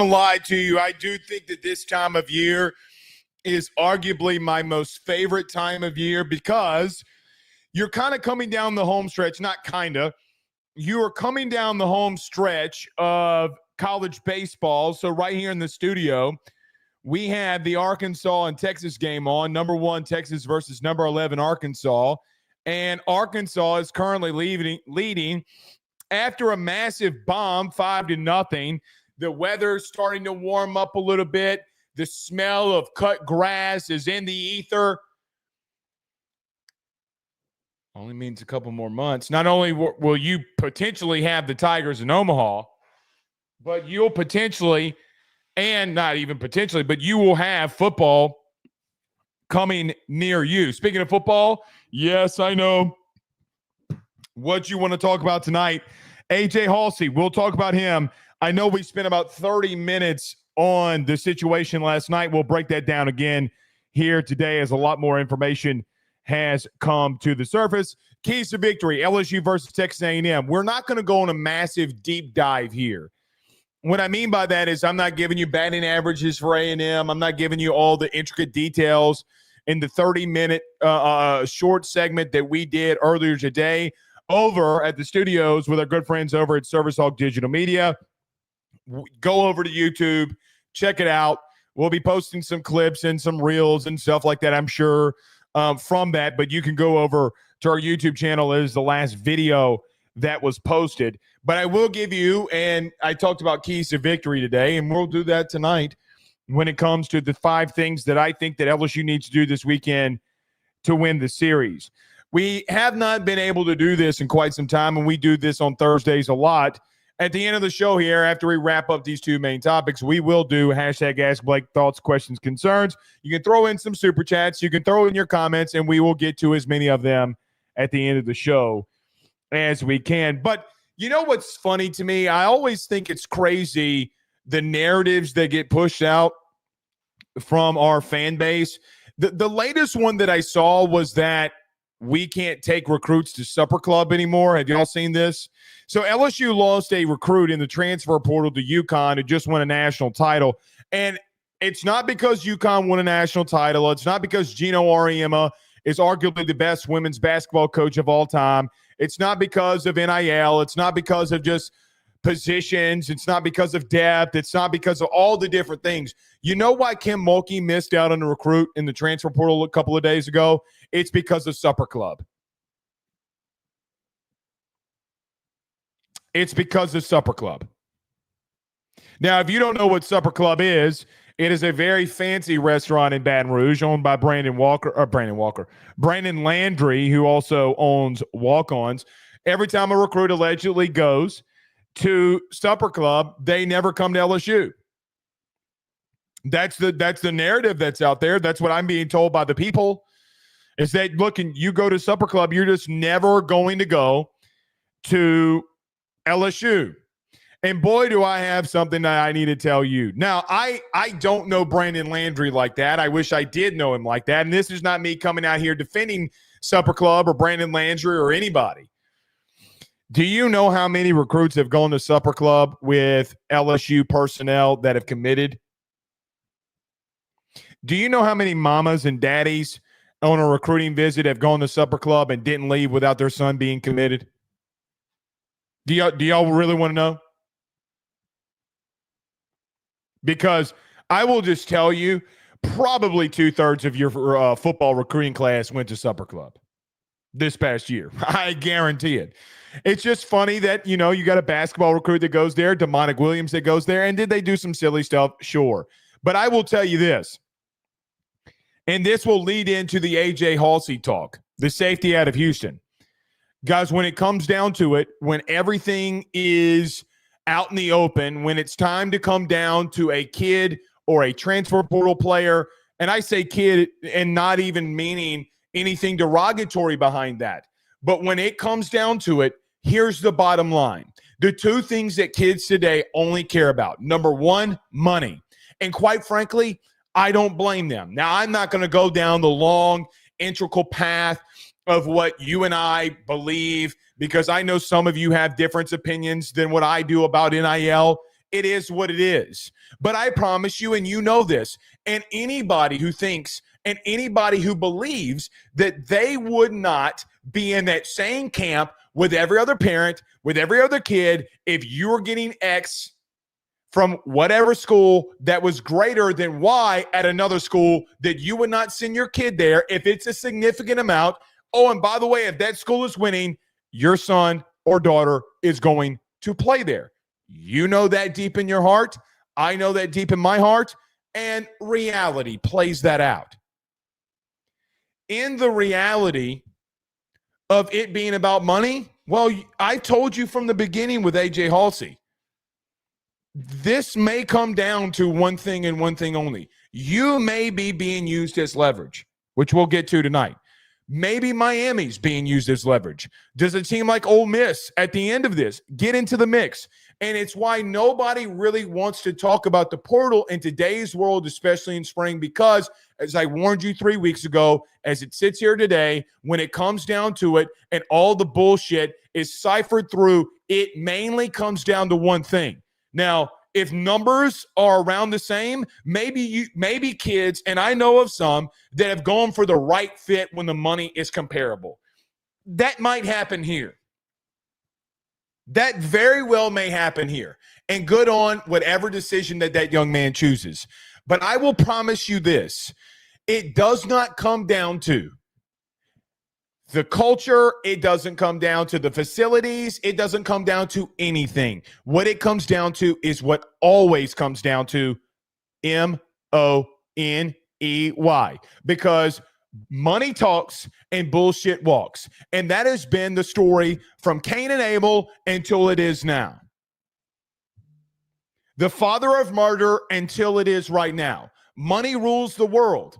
Don't lie to you. I do think that this time of year is arguably my most favorite time of year because you're kind of coming down the home stretch, not kind of. You are coming down the home stretch of college baseball. So right here in the studio, we have the Arkansas and Texas game on. Number 1, Texas versus number 11, Arkansas. And Arkansas is currently leading after a massive bomb, 5-0. The weather's starting to warm up a little bit. The smell of cut grass is in the ether. Only means a couple more months. Not only will you potentially have the Tigers in Omaha, but you'll potentially, and not even potentially, but you will have football coming near you. Speaking of football, yes, I know what you want to talk about tonight. AJ Halsey, we'll talk about him. I know we spent about 30 minutes on the situation last night. We'll break that down again here today as a lot more information has come to the surface. Keys to victory, LSU versus Texas A&M. We're not going to go on a massive deep dive here. What I mean by that is I'm not giving you batting averages for A&M. I'm not giving you all the intricate details in the 30-minute short segment that we did earlier today over at the studios with our good friends over at Service Hawk Digital Media. Go over to YouTube, check it out. We'll be posting some clips and some reels and stuff like that, I'm sure, from that. But you can go over to our YouTube channel. It is the last video that was posted. But I will give you, and I talked about keys to victory today, and we'll do that tonight when it comes to the 5 things that I think that LSU needs to do this weekend to win the series. We have not been able to do this in quite some time, and we do this on Thursdays a lot. At the end of the show here, after we wrap up these 2 main topics, we will do hashtag Ask Blake thoughts, questions, concerns. You can throw in some super chats. You can throw in your comments, and we will get to as many of them at the end of the show as we can. But you know what's funny to me? I always think it's crazy the narratives that get pushed out from our fan base. The latest one that I saw was that we can't take recruits to Supper Club anymore. Have y'all seen this? So LSU lost a recruit in the transfer portal to UConn who just won a national title. And it's not because UConn won a national title. It's not because Gino Auriemma is arguably the best women's basketball coach of all time. It's not because of NIL. It's not because of just positions. It's not because of depth. It's not because of all the different things. You know why Kim Mulkey missed out on a recruit in the transfer portal a couple of days ago? It's because of Supper Club. It's because of Supper Club. Now, if you don't know what Supper Club is, it is a very fancy restaurant in Baton Rouge owned by Brandon Landry, who also owns Walk-Ons. Every time a recruit allegedly goes to Supper Club, they never come to LSU. That's the narrative that's out there. That's what I'm being told by the people, is that, look, you go to Supper Club, you're just never going to go to LSU. And boy, do I have something that I need to tell you. Now, I don't know Brandon Landry like that. I wish I did know him like that. And this is not me coming out here defending Supper Club or Brandon Landry or anybody. Do you know how many recruits have gone to Supper Club with LSU personnel that have committed? Do you know how many mamas and daddies on a recruiting visit have gone to Supper Club and didn't leave without their son being committed? Do y'all really want to know? Because I will just tell you, probably 2/3 of your football recruiting class went to Supper Club this past year. I guarantee it. It's just funny that, you got a basketball recruit that goes there, Demonic Williams that goes there, and did they do some silly stuff? Sure. But I will tell you this, and this will lead into the AJ Halsey talk, the safety out of Houston. Guys, when it comes down to it, when everything is out in the open, when it's time to come down to a kid or a transfer portal player, and I say kid and not even meaning anything derogatory behind that, but when it comes down to it, here's the bottom line. The 2 things that kids today only care about. Number 1, money. And quite frankly, I don't blame them. Now, I'm not going to go down the long, integral path of what you and I believe, because I know some of you have different opinions than what I do about NIL it is what it is. But I promise you, and you know this, and anybody who thinks and anybody who believes that they would not be in that same camp with every other parent, with every other kid, if you were getting X from whatever school that was greater than Y at another school, that you would not send your kid there if it's a significant amount. Oh, and by the way, if that school is winning, your son or daughter is going to play there. You know that deep in your heart. I know that deep in my heart. And reality plays that out. In the reality of it being about money, well, I told you from the beginning with AJ Halsey, this may come down to one thing and one thing only. You may be being used as leverage, which we'll get to tonight. Maybe Miami's being used as leverage. Does a team like Ole Miss at the end of this get into the mix? And it's why nobody really wants to talk about the portal in today's world, especially in spring, because as I warned you 3 weeks ago, as it sits here today, when it comes down to it and all the bullshit is ciphered through, it mainly comes down to one thing. Now, if numbers are around the same, maybe kids, and I know of some that have gone for the right fit when the money is comparable. That might happen here. That very well may happen here. And good on whatever decision that young man chooses. But I will promise you this. It does not come down to the culture. It doesn't come down to the facilities. It doesn't come down to anything. What it comes down to is what always comes down to MONEY. Because money talks and bullshit walks. And that has been the story from Cain and Abel until it is now. The father of murder until it is right now. Money rules the world.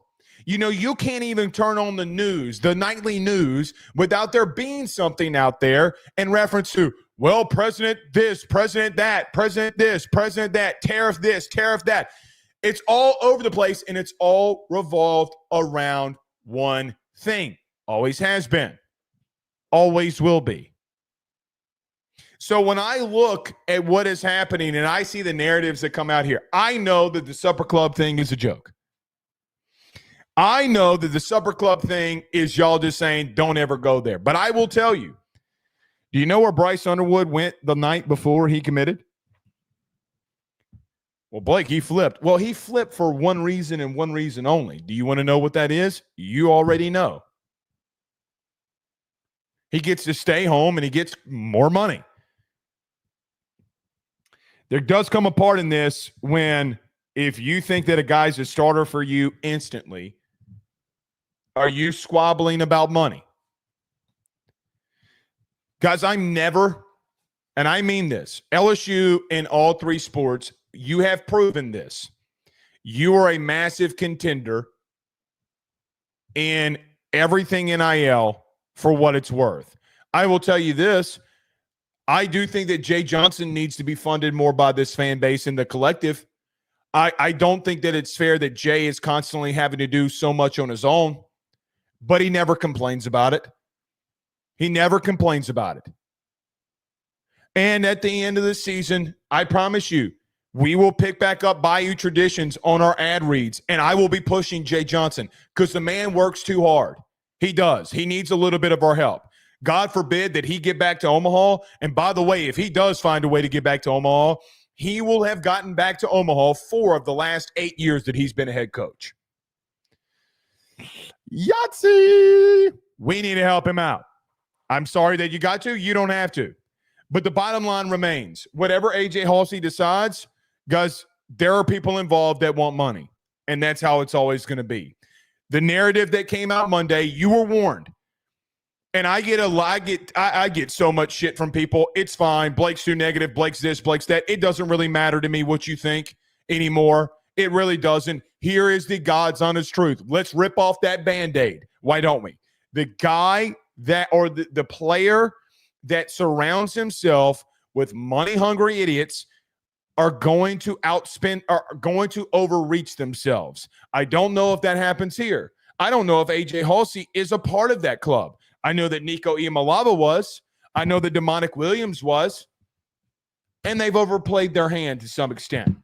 You know, you can't even turn on the news, the nightly news, without there being something out there in reference to, well, president this, president that, president this, president that, tariff this, tariff that. It's all over the place, and it's all revolved around one thing. Always has been. Always will be. So when I look at what is happening and I see the narratives that come out here, I know that the Supper Club thing is a joke. I know that the Supper Club thing is y'all just saying, don't ever go there. But I will tell you, do you know where Bryce Underwood went the night before he committed? Well, Blake, he flipped. Well, he flipped for one reason and one reason only. Do you want to know what that is? You already know. He gets to stay home and he gets more money. There does come a part in this when if you think that a guy's a starter for you instantly, are you squabbling about money? Guys, I'm never, and I mean this, LSU in all three sports, you have proven this. You are a massive contender in everything NIL for what it's worth. I will tell you this. I do think that Jay Johnson needs to be funded more by this fan base and the collective. I don't think that it's fair that Jay is constantly having to do so much on his own, but he never complains about it. He never complains about it. And at the end of the season, I promise you, we will pick back up Bayou Traditions on our ad reads, and I will be pushing Jay Johnson because the man works too hard. He does. He needs a little bit of our help. God forbid that he get back to Omaha. And by the way, if he does find a way to get back to Omaha, he will have gotten back to Omaha 4 of the last 8 years that he's been a head coach. Yahtzee! We need to help him out. I'm sorry that you got to. You don't have to. But the bottom line remains, whatever AJ Halsey decides, guys, there are people involved that want money. And that's how it's always going to be. The narrative that came out Monday, you were warned. And I get so much shit from people. It's fine. Blake's too negative. Blake's this, Blake's that. It doesn't really matter to me what you think anymore. It really doesn't. Here is the God's honest truth. Let's rip off that Band-Aid. Why don't we? The guy that, or the player that surrounds himself with money-hungry idiots are going to outspend, are going to overreach themselves. I don't know if that happens here. I don't know if AJ Halsey is a part of that club. I know that Nico Iamaleava was. I know that Demonic Williams was. and they've overplayed their hand to some extent.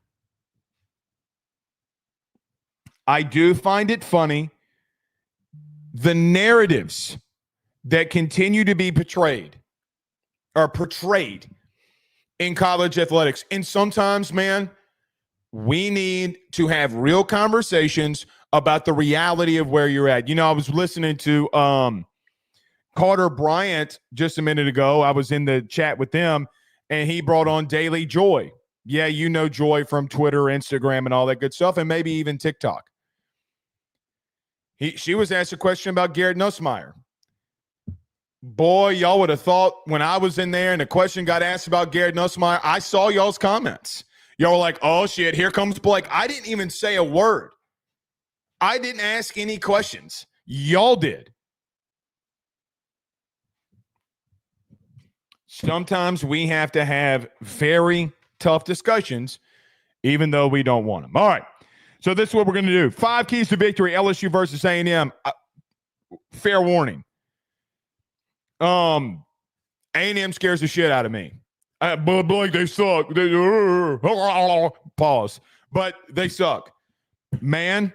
I do find it funny, the narratives that continue to be portrayed in college athletics. And sometimes, man, we need to have real conversations about the reality of where you're at. You know, I was listening to Carter Bryant just a minute ago. I was in the chat with them, and he brought on Daily Joy. Yeah, you know Joy from Twitter, Instagram, and all that good stuff, and maybe even TikTok. She was asked a question about Garrett Nussmeier. Boy, y'all would have thought when I was in there and the question got asked about Garrett Nussmeier, I saw y'all's comments. Y'all were like, oh, shit, here comes Blake. I didn't even say a word. I didn't ask any questions. Y'all did. Sometimes we have to have very tough discussions, even though we don't want them. All right. So this is what we're going to do. 5 keys to victory, LSU versus A&M. Fair warning. A&M scares the shit out of me. But Blake, they suck. Pause. But they suck. Man,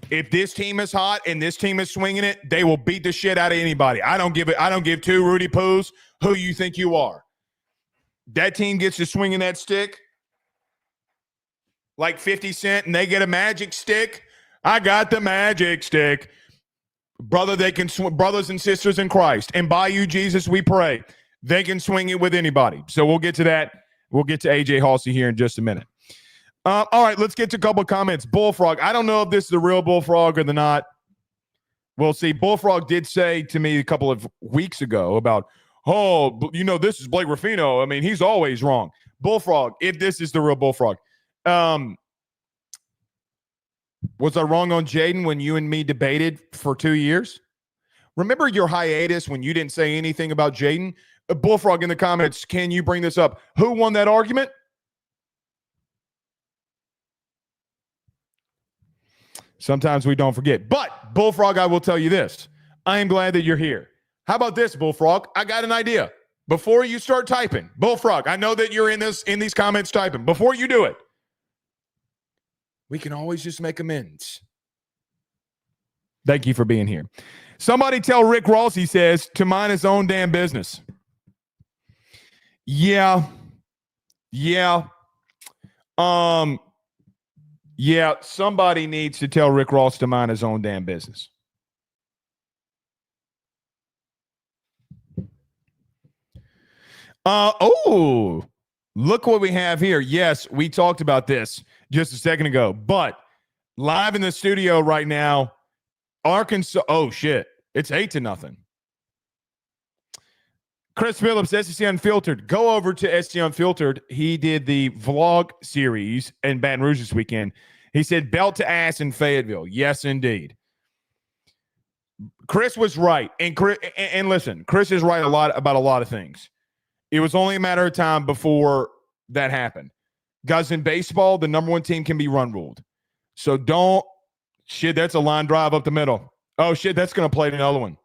if this team is hot and this team is swinging it, they will beat the shit out of anybody. I don't give two Rudy Poos who you think you are. That team gets to swinging that stick like 50 Cent and they get a magic stick. I got the magic stick. Brother, they can brothers and sisters in Christ. And by you, Jesus, we pray. They can swing it with anybody. So we'll get to that. We'll get to AJ Halsey here in just a minute. All right, let's get to a couple of comments. Bullfrog. I don't know if this is the real Bullfrog or the not. We'll see. Bullfrog did say to me a couple of weeks ago about, oh, you know, this is Blake Ruffino. I mean, he's always wrong. Bullfrog, if this is the real Bullfrog. Was I wrong on Jaden when you and me debated for 2 years? Remember your hiatus when you didn't say anything about Jaden? Bullfrog in the comments, can you bring this up? Who won that argument? Sometimes we don't forget. But, Bullfrog, I will tell you this. I am glad that you're here. How about this, Bullfrog? I got an idea. Before you start typing, Bullfrog, I know that you're in these comments typing. Before you do it, we can always just make amends. Thank you for being here. Somebody tell Rick Ross, he says, to mind his own damn business. Yeah. Somebody needs to tell Rick Ross to mind his own damn business. Look what we have here. Yes, we talked about this just a second ago, but live in the studio right now, Arkansas. Oh, shit. It's 8-0. Chris Phillips, SEC Unfiltered. Go over to SEC Unfiltered. He did the vlog series in Baton Rouge this weekend. He said belt to ass in Fayetteville. Yes, indeed. Chris was right. And listen, Chris is right about a lot of things. It was only a matter of time before that happened. Guys, in baseball, the number one team can be run ruled. So don't – shit, that's a line drive up the middle. Oh, shit, that's going to play another one.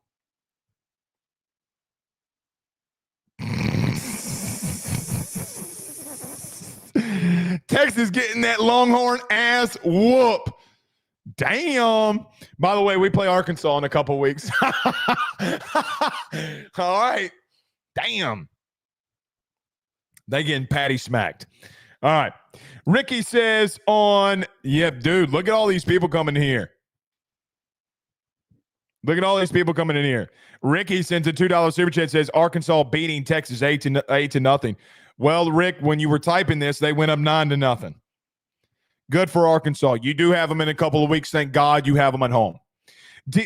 Texas getting that Longhorn ass whoop. Damn. By the way, we play Arkansas in a couple weeks. All right. Damn. They getting patty smacked. All right. Ricky says dude, look at all these people coming here. Look at all these people coming in here. Ricky sends a $2 super chat, says Arkansas beating Texas 8-0. Well, Rick, when you were typing this, they went up 9-0. Good for Arkansas. You do have them in a couple of weeks. Thank God you have them at home.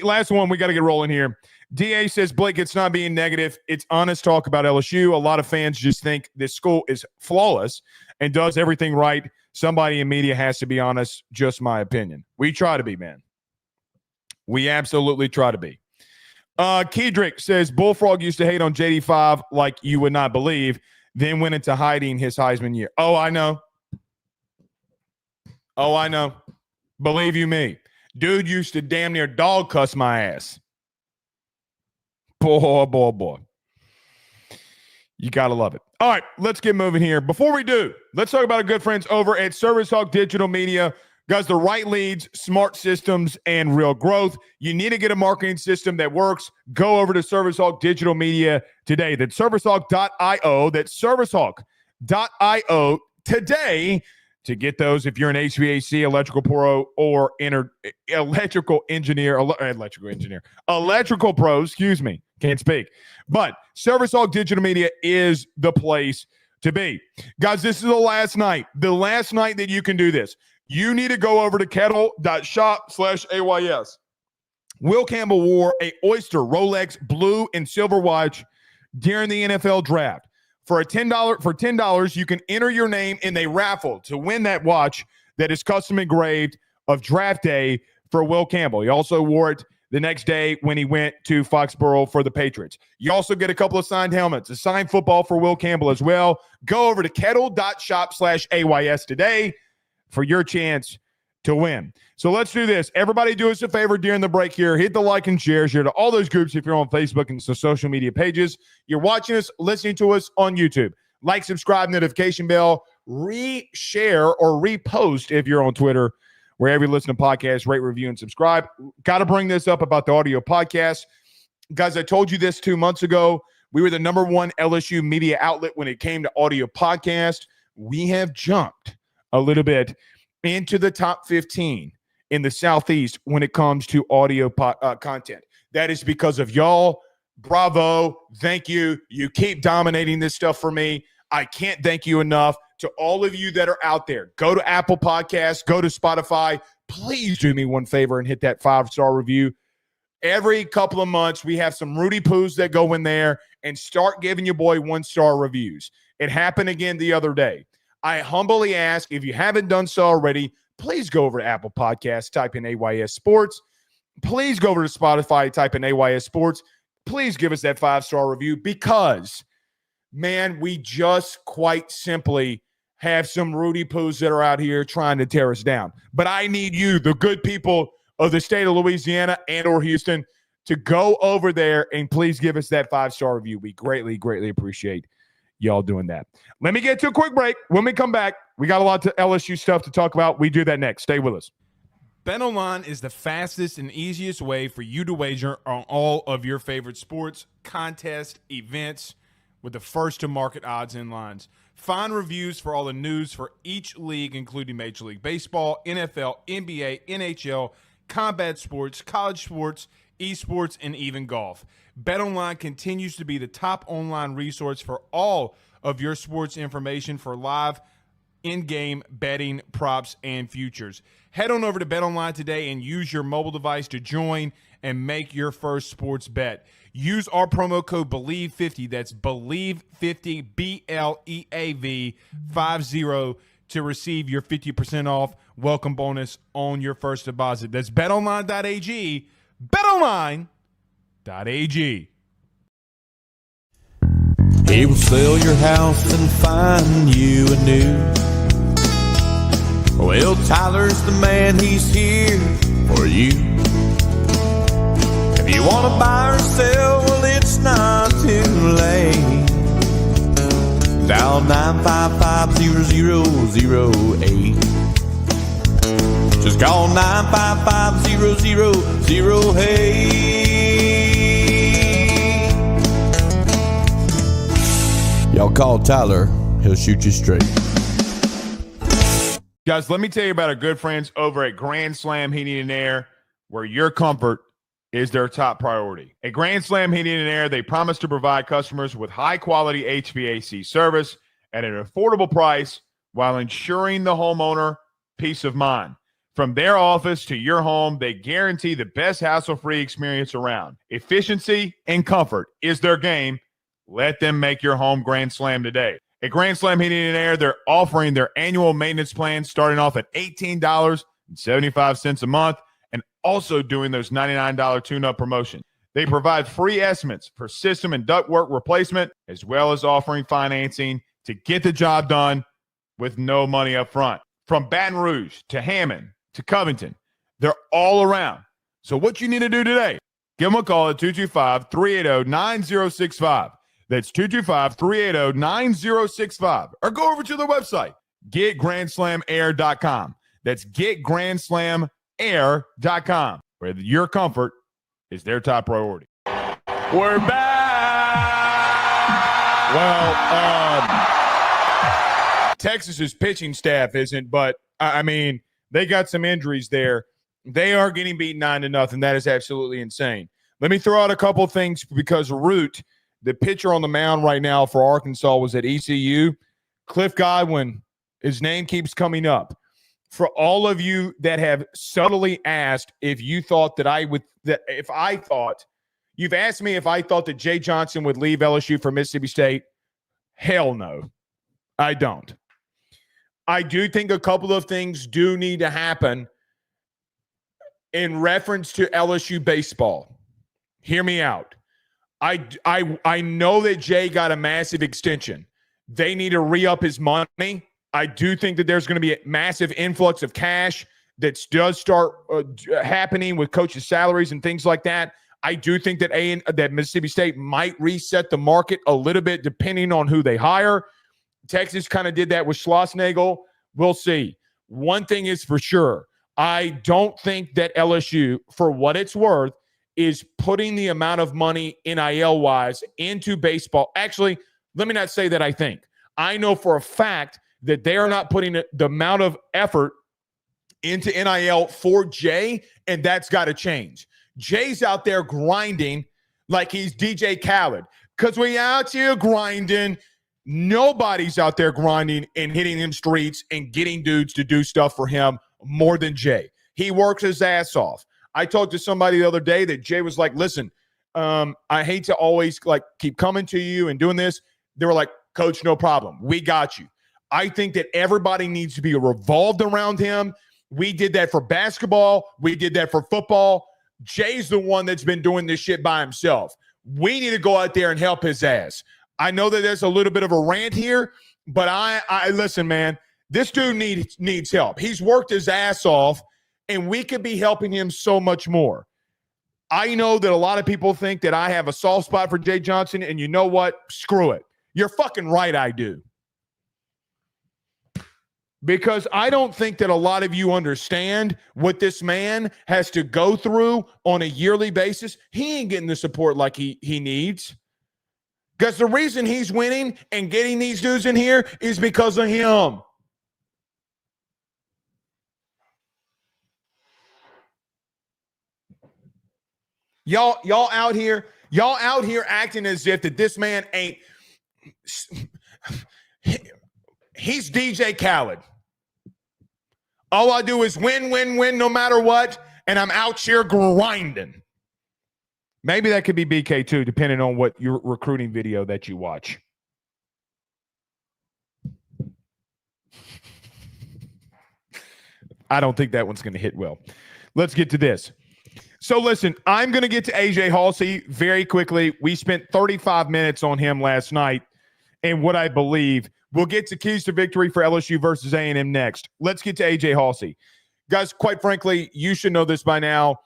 Last one, we got to get rolling here. DA says, Blake, it's not being negative. It's honest talk about LSU. A lot of fans just think this school is flawless and does everything right. Somebody in media has to be honest. Just my opinion. We try to be, man. We absolutely try to be. Kedrick says, Bullfrog used to hate on JD5 like you would not believe, then went into hiding his Heisman year. Oh, I know. Believe you me. Dude used to damn near dog cuss my ass. Boy. You got to love it. All right, let's get moving here. Before we do, let's talk about our good friends over at Service Hawk Digital Media. Guys, the right leads, smart systems, and real growth. You need to get a marketing system that works. Go over to Service Hawk Digital Media today. That's servicehawk.io. That's servicehawk.io today to get those if you're an HVAC, electrical pro, or electrical pro, excuse me. Can't speak. But Service Hawk Digital Media is the place to be. Guys, this is the last night that you can do this. You need to go over to kettle.shop/AYS. Will Campbell wore a Oyster Rolex blue and silver watch during the NFL draft. For $10, you can enter your name in a raffle to win that watch that is custom engraved of draft day for Will Campbell. He also wore it the next day when he went to Foxborough for the Patriots. You also get a couple of signed helmets, a signed football for Will Campbell as well. Go over to kettle.shop/AYS today for your chance to win. So let's do this. Everybody do us a favor during the break here. Hit the like and share to all those groups if you're on Facebook and social media pages. You're watching us, listening to us on YouTube. Like, subscribe, notification bell, re-share or repost if you're on Twitter. Wherever you listen to podcasts, rate, review, and subscribe. Got to bring this up about the audio podcast. Guys, I told you this 2 months ago. We were the #1 LSU media outlet when it came to audio podcast. We have jumped a little bit into the top 15 in the Southeast when it comes to audio content. That is because of y'all. Bravo. Thank you. You keep dominating this stuff for me. I can't thank you enough. To all of you that are out there, go to Apple Podcasts, go to Spotify. Please do me one favor and hit that 5-star review. Every couple of months, we have some Rudy Poos that go in there and start giving your boy 1-star reviews. It happened again the other day. I humbly ask, if you haven't done so already, please go over to Apple Podcasts, type in AYS Sports. Please go over to Spotify, type in AYS Sports. Please give us that 5-star review because, man, we just quite simply have some Rudy Poos that are out here trying to tear us down. But I need you, the good people of the state of Louisiana and or Houston, to go over there and please give us that 5-star review. We greatly, greatly appreciate y'all doing that. Let me get to a quick break. When we come back, we got a lot of LSU stuff to talk about. We do that next. Stay with us. BetOnline is the fastest and easiest way for you to wager on all of your favorite sports, contests, events with the first-to-market odds and lines. Find reviews for all the news for each league, including Major League Baseball, NFL, NBA, NHL, combat sports, college sports, esports, and even golf. BetOnline continues to be the top online resource for all of your sports information for live in-game betting, props, and futures. Head on over to BetOnline today and use your mobile device to join and make your first sports bet. Use our promo code BELIEVE50, that's BELIEVE50, BLEAV 50, to receive your 50% off welcome bonus on your first deposit. That's betonline.ag, betonline.ag. He will sell your house and find you a new. Well, Tyler's the man, he's here for you. If you want to buy or sell, well, it's not too late. Dial 955-0008. Just call 955-0008. Y'all call Tyler, he'll shoot you straight. Guys, let me tell you about our good friends over at Grand Slam Heating and Air, where your comfort is their top priority. At Grand Slam Heating and Air, they promise to provide customers with high-quality HVAC service at an affordable price while ensuring the homeowner peace of mind. From their office to your home, they guarantee the best hassle-free experience around. Efficiency and comfort is their game. Let them make your home Grand Slam today. At Grand Slam Heating and Air, they're offering their annual maintenance plan starting off at $18.75 a month and also doing those $99 tune-up promotion. They provide free estimates for system and ductwork replacement, as well as offering financing to get the job done with no money up front. From Baton Rouge to Hammond to Covington, they're all around. So what you need to do today, give them a call at 225-380-9065. That's 225-380-9065. Or go over to their website, getgrandslamair.com. That's getgrandslamair.com, where your comfort is their top priority. We're back. Well, Texas's pitching staff isn't, but I mean, they got some injuries there. They are getting beaten 9-0. That is absolutely insane. Let me throw out a couple of things because Root, the pitcher on the mound right now for Arkansas, was at ECU. Cliff Godwin, his name keeps coming up. For all of you that have subtly asked if you thought you've asked me if I thought that Jay Johnson would leave LSU for Mississippi State. Hell no, I don't. I do think a couple of things do need to happen in reference to LSU baseball. Hear me out. I know that Jay got a massive extension. They need to re-up his money. I do think that there's going to be a massive influx of cash that does start happening with coaches' salaries and things like that. I do think that Mississippi State might reset the market a little bit depending on who they hire. Texas kind of did that with Schlossnagle. We'll see. One thing is for sure. I don't think that LSU, for what it's worth, is putting the amount of money NIL-wise into baseball. Actually, let me not say that I think. I know for a fact that they are not putting the amount of effort into NIL for Jay, and that's got to change. Jay's out there grinding like he's DJ Khaled because we out here grinding. Nobody's out there grinding and hitting them streets and getting dudes to do stuff for him more than Jay. He works his ass off. I talked to somebody the other day that Jay was like, listen, I hate to always keep coming to you and doing this. They were like, Coach, no problem. We got you. I think that everybody needs to be revolved around him. We did that for basketball. We did that for football. Jay's the one that's been doing this shit by himself. We need to go out there and help his ass. I know that there's a little bit of a rant here, but I listen, man, this dude needs help. He's worked his ass off, and we could be helping him so much more. I know that a lot of people think that I have a soft spot for Jay Johnson, and you know what? Screw it. You're fucking right, I do. Because I don't think that a lot of you understand what this man has to go through on a yearly basis. He ain't getting the support like he needs. Because the reason he's winning and getting these dudes in here is because of him. Y'all out here acting as if that this man ain't. He's DJ Khaled. All I do is win, no matter what, and I'm out here grinding. Maybe that could be BK too, depending on what your recruiting video that you watch. I don't think that one's going to hit well. Let's get to this. So listen, I'm going to get to AJ Halsey very quickly. We spent 35 minutes on him last night and what I believe. We'll get to keys to victory for LSU versus A&M next. Let's get to AJ Halsey. Guys, quite frankly, you should know this by now.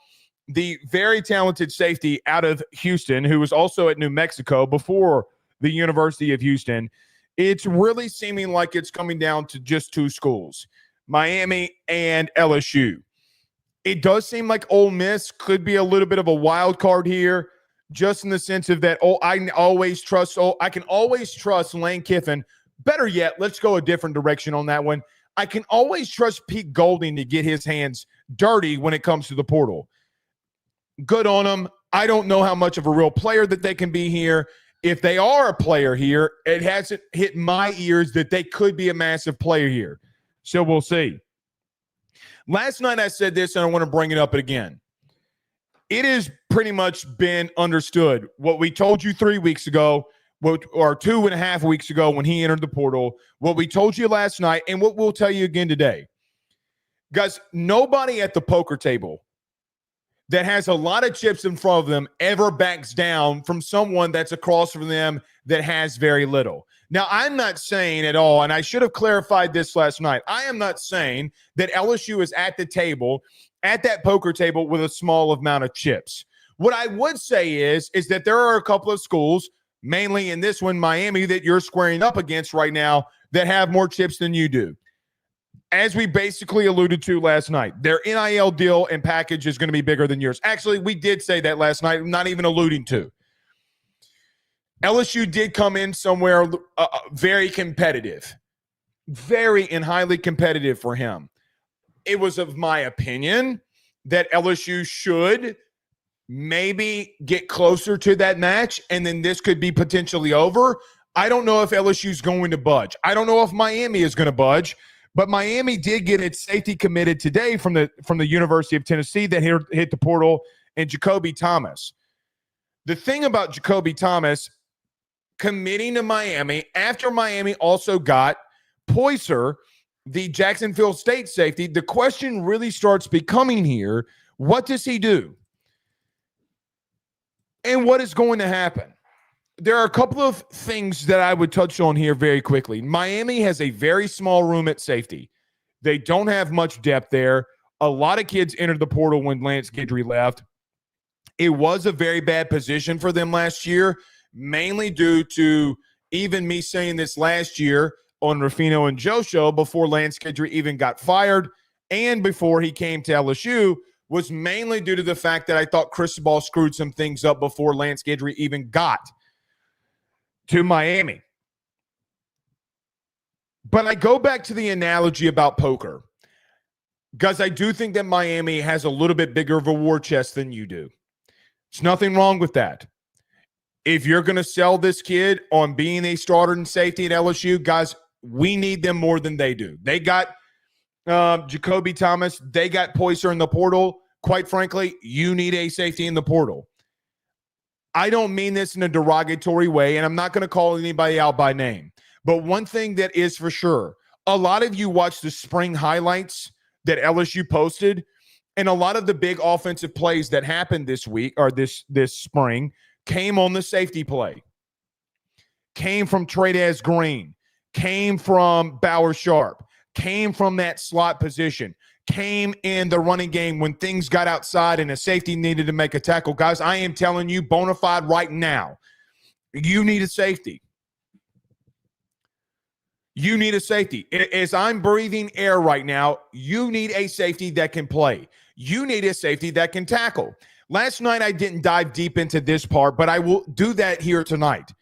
The very talented safety out of Houston, who was also at New Mexico before the University of Houston, it's really seeming like it's coming down to just two schools, Miami and LSU. It does seem like Ole Miss could be a little bit of a wild card here, just in the sense of that, I can always trust Lane Kiffin. Better yet, let's go a different direction on that one. I can always trust Pete Golding to get his hands dirty when it comes to the portal. Good on them. I don't know how much of a real player that they can be here. If they are a player here, it hasn't hit my ears that they could be a massive player here. So we'll see. Last night I said this, and I want to bring it up again. It has pretty much been understood. What we told you 3 weeks ago, or 2.5 weeks ago when he entered the portal, what we told you last night, and what we'll tell you again today. Guys, nobody at the poker table that has a lot of chips in front of them ever backs down from someone that's across from them that has very little. Now, I'm not saying at all, and I should have clarified this last night, I am not saying that LSU is at the table, at that poker table with a small amount of chips. What I would say is that there are a couple of schools, mainly in this one, Miami, that you're squaring up against right now that have more chips than you do. As we basically alluded to last night, their NIL deal and package is going to be bigger than yours. Actually, we did say that last night, not even alluding to. LSU did come in somewhere very competitive, very and highly competitive for him. It was of my opinion that LSU should maybe get closer to that match, and then this could be potentially over. I don't know if LSU's going to budge. I don't know if Miami is going to budge, but Miami did get its safety committed today from the University of Tennessee that hit the portal, and Jacoby Thomas. The thing about Jacoby Thomas committing to Miami after Miami also got Poyser, the Jacksonville State safety, the question really starts becoming here, what does he do? And what is going to happen? There are a couple of things that I would touch on here very quickly. Miami has a very small room at safety. They don't have much depth there. A lot of kids entered the portal when Lance Guidry left. It was a very bad position for them last year, mainly due to even me saying this last year on Ruffino and Joe show before Lance Guidry even got fired and before he came to LSU, was mainly due to the fact that I thought Cristobal screwed some things up before Lance Guidry even got to Miami. But I go back to the analogy about poker, because I do think that Miami has a little bit bigger of a war chest than you do. There's nothing wrong with that. If you're going to sell this kid on being a starter and safety at LSU, guys, we need them more than they do. They got Jacoby Thomas. They got Poyser in the portal. Quite frankly, you need a safety in the portal. I don't mean this in a derogatory way, and I'm not going to call anybody out by name. But one thing that is for sure, a lot of you watched the spring highlights that LSU posted, and a lot of the big offensive plays that happened this week or this spring came on the safety play, came from Tradez Green, came from Bauer Sharp, came from that slot position, came in the running game when things got outside and a safety needed to make a tackle. Guys, I am telling you, bona fide right now, you need a safety. You need a safety. As I'm breathing air right now, you need a safety that can play. You need a safety that can tackle. Last night, I didn't dive deep into this part, but I will do that here tonight.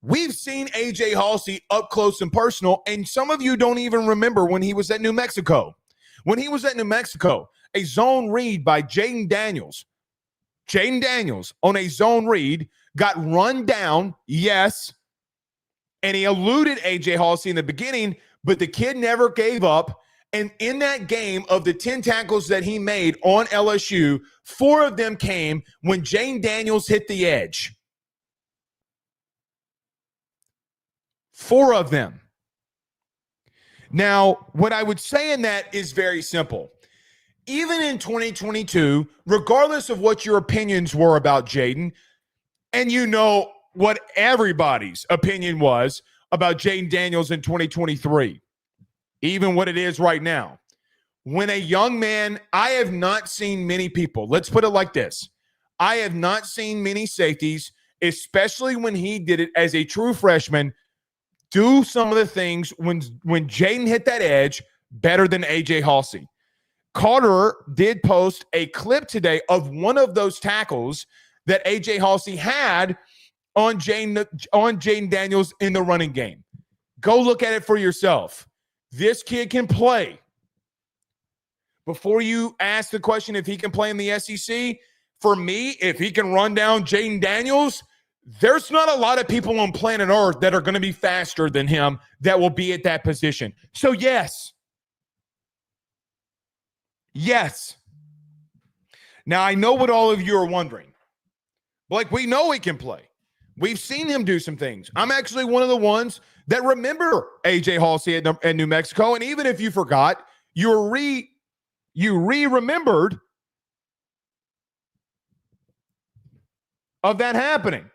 We've seen A.J. Halsey up close and personal, and some of you don't even remember when he was at New Mexico. When he was at New Mexico, a zone read by Jaden Daniels. Jaden Daniels on a zone read got run down, yes, and he eluded A.J. Halsey in the beginning, but the kid never gave up. And in that game, of the 10 tackles that he made on LSU, 4 of them came when Jaden Daniels hit the edge. 4 of them. Now, what I would say in that is very simple. Even in 2022, regardless of what your opinions were about Jaden, and you know what everybody's opinion was about Jaden Daniels in 2023, even what it is right now. When a young man, I have not seen many people, let's put it like this. I have not seen many safeties, especially when he did it as a true freshman, do some of the things when Jaden hit that edge better than A.J. Halsey. Carter did post a clip today of one of those tackles that A.J. Halsey had on Jaden Daniels in the running game. Go look at it for yourself. This kid can play. Before you ask the question if he can play in the SEC, for me, if he can run down Jaden Daniels, there's not a lot of people on planet Earth that are going to be faster than him that will be at that position. So, yes. Yes. Now, I know what all of you are wondering. Like, we know he can play. We've seen him do some things. I'm actually one of the ones that remember A.J. Halsey at New Mexico. And even if you forgot, you remembered of that happening.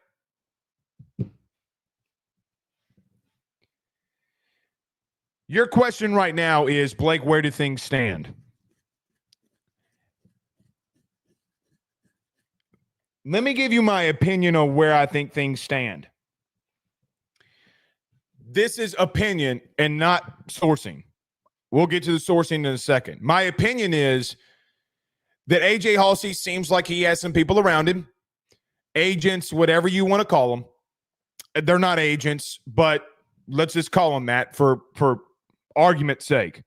Your question right now is, Blake, where do things stand? Let me give you my opinion on where I think things stand. this is opinion and not sourcing. We'll get to the sourcing in a second. My opinion is that A.J. Halsey seems like he has some people around him, agents, whatever you want to call them. They're not agents, but let's just call them that for argument's sake.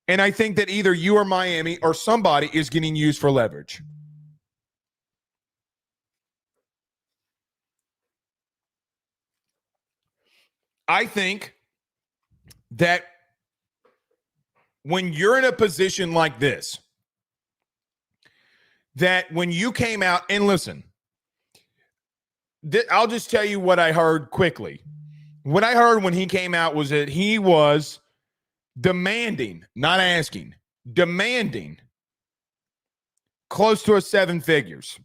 And I think that either you or Miami or somebody is getting used for leverage. I think that when you're in a position like this, that when you came out, and listen, I'll just tell you what I heard quickly. What I heard when he came out was that he was demanding, not asking, demanding close to a 7 figures.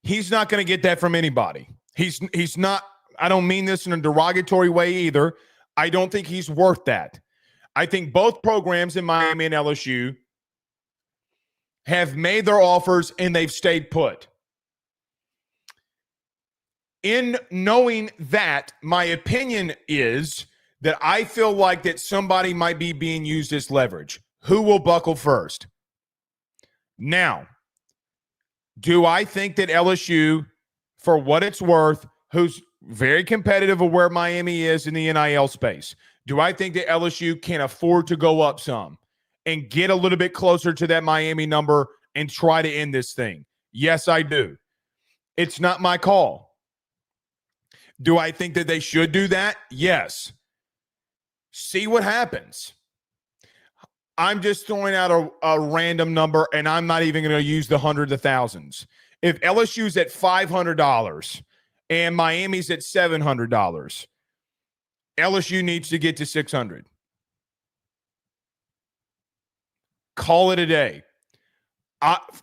He's not going to get that from anybody. He's not, I don't mean this in a derogatory way either. I don't think he's worth that. I think both programs in Miami and LSU have made their offers and they've stayed put. In knowing that, my opinion is that I feel like that somebody might be being used as leverage. Who will buckle first? Now, do I think that LSU, for what it's worth, who's very competitive of where Miami is in the NIL space, do I think that LSU can afford to go up some and get a little bit closer to that Miami number and try to end this thing? Yes, I do. It's not my call. Do I think that they should do that? Yes. See what happens. I'm just throwing out a random number, and I'm not even going to use the hundreds of thousands. If LSU's at $500 and Miami's at $700, LSU needs to get to $600. Call it a day.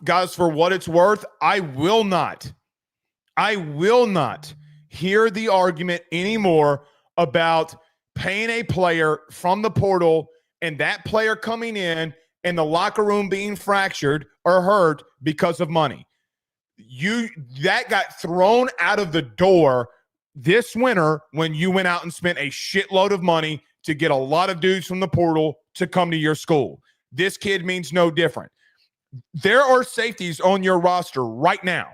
Guys, for what it's worth, I will not hear the argument anymore about paying a player from the portal and that player coming in and the locker room being fractured or hurt because of money. That got thrown out of the door this winter when you went out and spent a shitload of money to get a lot of dudes from the portal to come to your school. This kid means no different. There are safeties on your roster right now,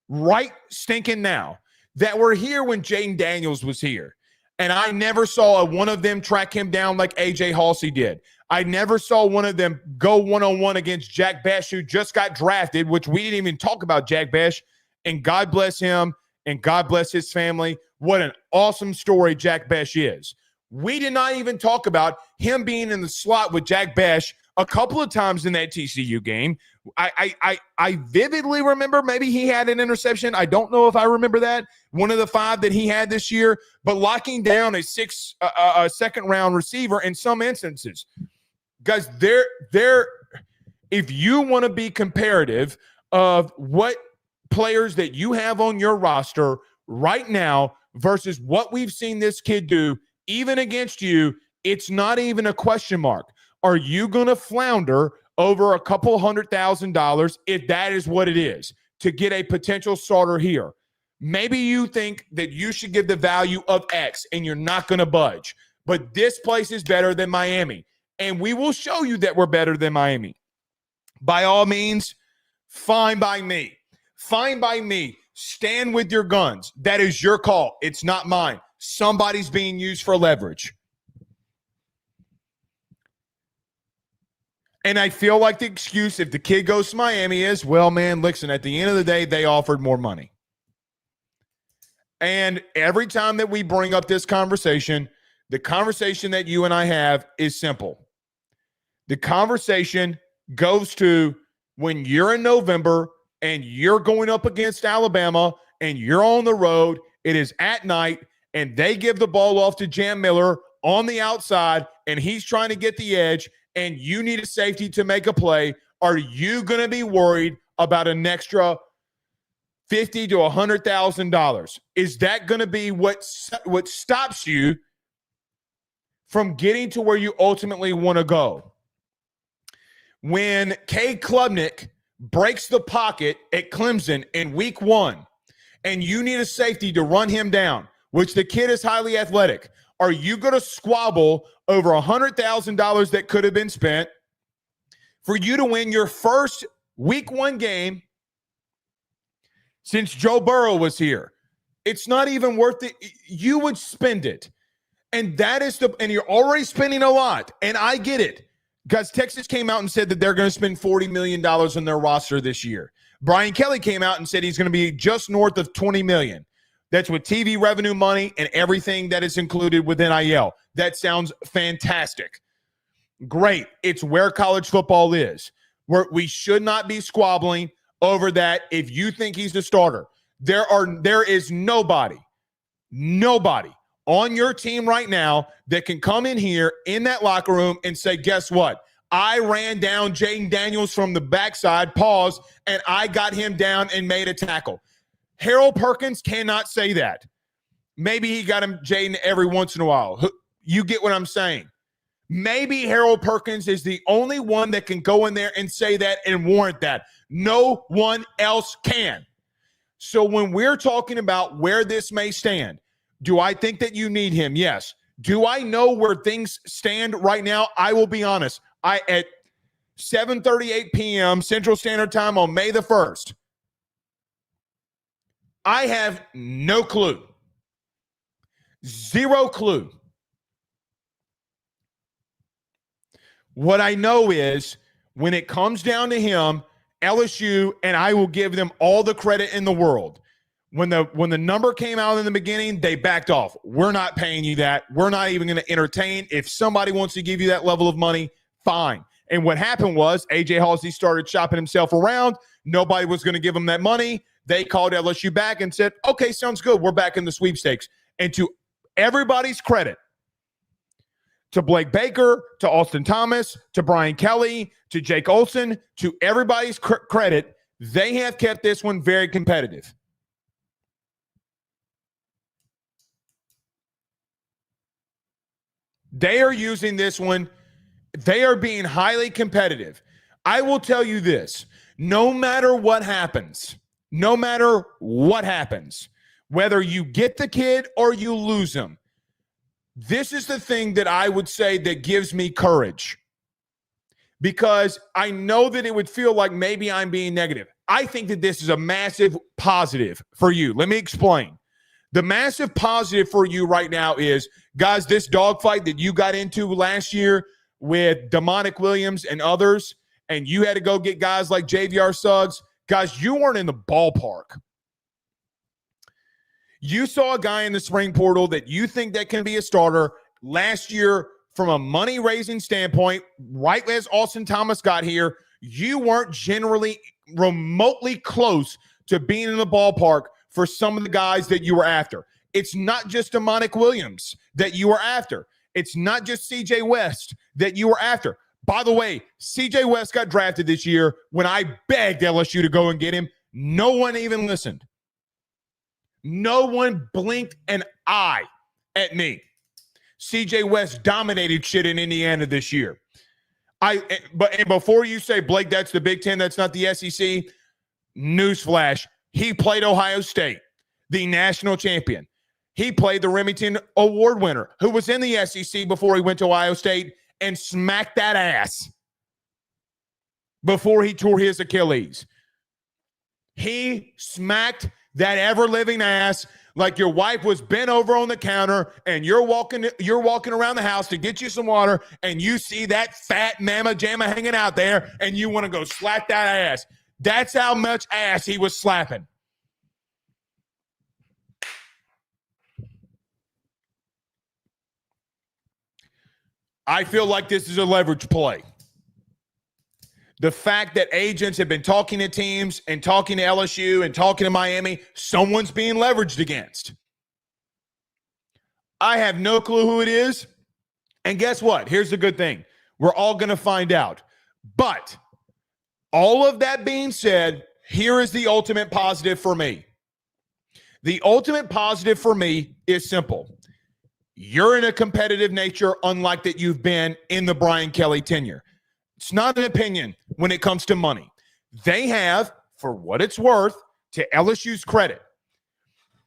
right stinking now, that were here when Jaden Daniels was here. And I never saw one of them track him down like A.J. Halsey did. I never saw one of them go one-on-one against Jack Besh, who just got drafted, which we didn't even talk about Jack Besh. And God bless him and God bless his family. What an awesome story Jack Besh is. We did not even talk about him being in the slot with Jack Besh a couple of times in that TCU game. I vividly remember maybe he had an interception. I don't know if I remember that. One of the 5 that he had this year, but locking down a second-round receiver in some instances. Guys, if you want to be comparative of what players that you have on your roster right now versus what we've seen this kid do, even against you, it's not even a question mark. Are you going to flounder over a couple $100,000 if that is what it is to get a potential starter here? Maybe you think that you should give the value of X and you're not going to budge. But this place is better than Miami. And we will show you that we're better than Miami. By all means, fine by me. Fine by me. Stand with your guns. That is your call. It's not mine. Somebody's being used for leverage. And I feel like the excuse, if the kid goes to Miami, is, well, man, listen, at the end of the day, they offered more money. And every time that we bring up this conversation, the conversation that you and I have is simple. The conversation goes to when you're in November and you're going up against Alabama and you're on the road, it is at night, and they give the ball off to Jam Miller on the outside, and he's trying to get the edge, and you need a safety to make a play. Are you going to be worried about an extra $50,000 to $100,000? Is that going to be what stops you from getting to where you ultimately want to go? When Cade Klubnik breaks the pocket at Clemson in week 1, and you need a safety to run him down, which the kid is highly athletic, are you going to squabble over $100,000 that could have been spent for you to win your first week 1 game since Joe Burrow was here? It's not even worth it. You would spend it. And and you're already spending a lot. And I get it. Because Texas came out and said that they're going to spend $40 million on their roster this year. Brian Kelly came out and said he's going to be just north of $20 million. That's with TV revenue money and everything that is included with NIL. That sounds fantastic. Great. It's where college football is. We should not be squabbling over that. If you think he's the starter, there is nobody on your team right now that can come in here in that locker room and say, guess what? I ran down Jaden Daniels from the backside, and I got him down and made a tackle. Harold Perkins cannot say that. Maybe he got him Jaden every once in a while. You get what I'm saying? Maybe Harold Perkins is the only one that can go in there and say that and warrant that. No one else can. So when we're talking about where this may stand, do I think that you need him? Yes. Do I know where things stand right now? I will be honest. At 7:38 p.m. Central Standard Time on May the 1st, I have no clue. Zero clue. What I know is when it comes down to him, LSU, and I will give them all the credit in the world. When the number came out in the beginning, they backed off. We're not paying you that. We're not even going to entertain. If somebody wants to give you that level of money, fine. And what happened was A.J. Halsey started shopping himself around. Nobody was going to give him that money. They called LSU back and said, okay, sounds good. We're back in the sweepstakes. And to everybody's credit, to Blake Baker, to Austin Thomas, to Brian Kelly, to Jake Olson, to everybody's credit, they have kept this one very competitive. They are using this one. They are being highly competitive. I will tell you this. No matter what happens, whether you get the kid or you lose him, this is the thing that I would say that gives me courage. Because I know that it would feel like maybe I'm being negative. I think that this is a massive positive for you. Let me explain. The massive positive for you right now is, guys, this dogfight that you got into last year with Demonic Williams and others, and you had to go get guys like JVR Suggs, guys, you weren't in the ballpark. You saw a guy in the spring portal that you think that can be a starter last year from a money-raising standpoint. Right as Austin Thomas got here, you weren't generally remotely close to being in the ballpark for some of the guys that you were after. It's not just Demonic Williams that you were after. It's not just CJ West that you were after. By the way, CJ West got drafted this year when I begged LSU to go and get him. No one even listened. No one blinked an eye at me. CJ West dominated shit in Indiana this year. But before you say, Blake, that's the Big Ten, that's not the SEC, newsflash, he played Ohio State, the national champion. He played the Remington Award winner, who was in the SEC before he went to Ohio State, and smacked that ass before he tore his Achilles. He smacked that ever-living ass like your wife was bent over on the counter and you're walking around the house to get you some water and you see that fat mamma jamma hanging out there and you want to go slap that ass. That's how much ass he was slapping. I feel like this is a leverage play. The fact that agents have been talking to teams and talking to LSU and talking to Miami, someone's being leveraged against. I have no clue who it is. And guess what? Here's the good thing. We're all going to find out. But all of that being said, here is the ultimate positive for me. The ultimate positive for me is simple. You're in a competitive nature unlike that you've been in the Brian Kelly tenure. It's not an opinion when it comes to money. They have, for what it's worth, to LSU's credit,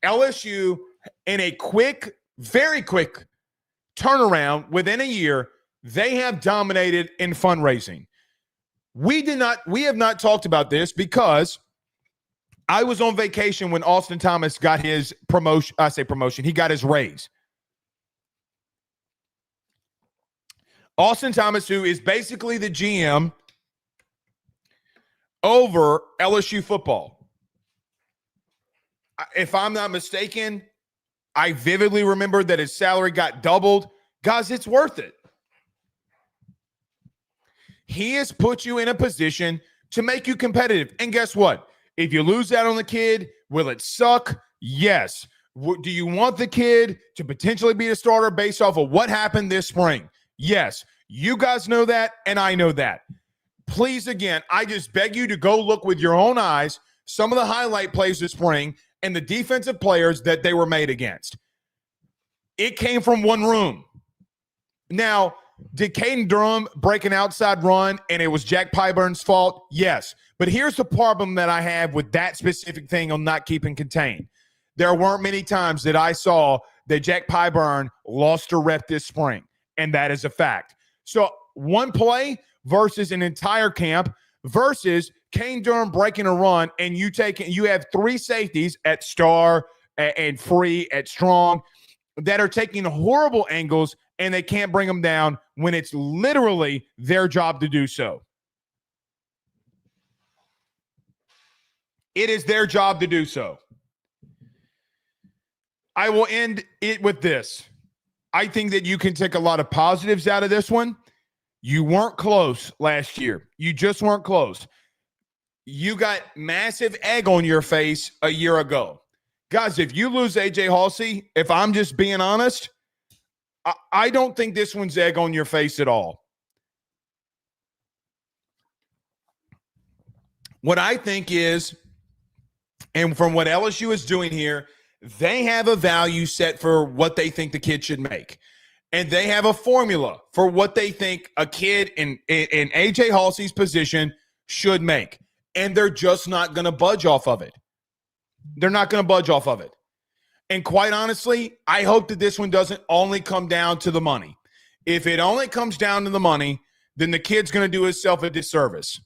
LSU in a quick, very quick turnaround within a year, they have dominated in fundraising. We have not talked about this because I was on vacation when Austin Thomas got his promotion. I say promotion. He got his raise. Austin Thomas, who is basically the GM over LSU football. If I'm not mistaken, I vividly remember that his salary got doubled. Guys, it's worth it. He has put you in a position to make you competitive. And guess what? If you lose out on the kid, will it suck? Yes. Do you want the kid to potentially be a starter based off of what happened this spring? Yes. You guys know that, and I know that. Please, again, I just beg you to go look with your own eyes some of the highlight plays this spring and the defensive players that they were made against. It came from one room. Now, did Caden Durham break an outside run and it was Jack Pyburn's fault? Yes. But here's the problem that I have with that specific thing on not keeping contained. There weren't many times that I saw that Jack Pyburn lost a rep this spring, and that is a fact. So one play versus an entire camp versus Caden Durham breaking a run, and you have three safeties at star and free at strong that are taking horrible angles, and they can't bring them down when it's literally their job to do so. It is their job to do so. I will end it with this. I think that you can take a lot of positives out of this one. You weren't close last year. You just weren't close. You got massive egg on your face a year ago. Guys, if you lose A.J. Halsey, if I'm just being honest, I don't think this one's egg on your face at all. What I think is, and from what LSU is doing here, they have a value set for what they think the kid should make. And they have a formula for what they think a kid in A.J. Halsey's position should make. And they're just not going to budge off of it. They're not going to budge off of it. And quite honestly, I hope that this one doesn't only come down to the money. If it only comes down to the money, then the kid's going to do himself a disservice.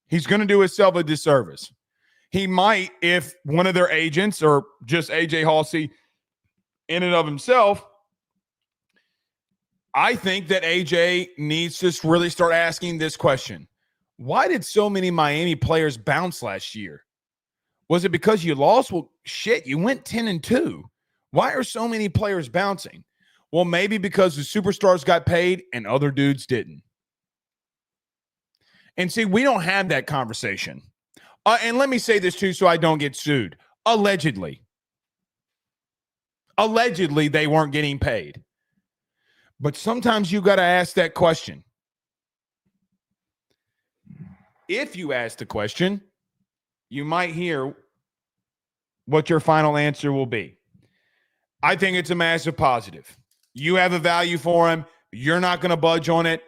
He's going to do himself a disservice. He might, if one of their agents or just A.J. Halsey in and of himself, I think that A.J. needs to really start asking this question. Why did so many Miami players bounce last year? Was it because you lost? Well, shit, you went 10-2. Why are so many players bouncing? Well, maybe because the superstars got paid and other dudes didn't. And see, we don't have that conversation. And let me say this too so I don't get sued. Allegedly, they weren't getting paid. But sometimes you got to ask that question. If you ask the question, you might hear what your final answer will be. I think it's a massive positive. You have a value for him. You're not going to budge on it.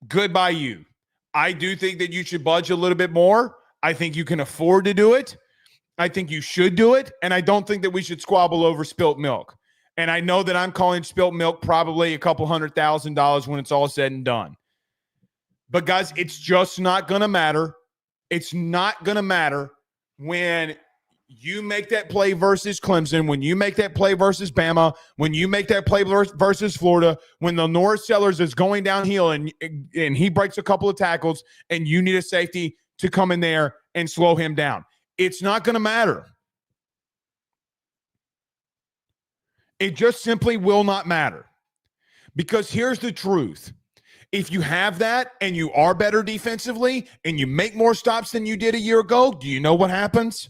Goodbye, you. I do think that you should budge a little bit more. I think you can afford to do it. I think you should do it. And I don't think that we should squabble over spilt milk. And I know that I'm calling spilt milk probably a couple $100,000 when it's all said and done. But guys, it's just not going to matter. It's not going to matter when you make that play versus Clemson, when you make that play versus Bama, when you make that play versus Florida, when the Norris Sellers is going downhill and he breaks a couple of tackles and you need a safety to come in there and slow him down. It's not going to matter. It just simply will not matter. Because here's the truth. If you have that and you are better defensively and you make more stops than you did a year ago, do you know what happens?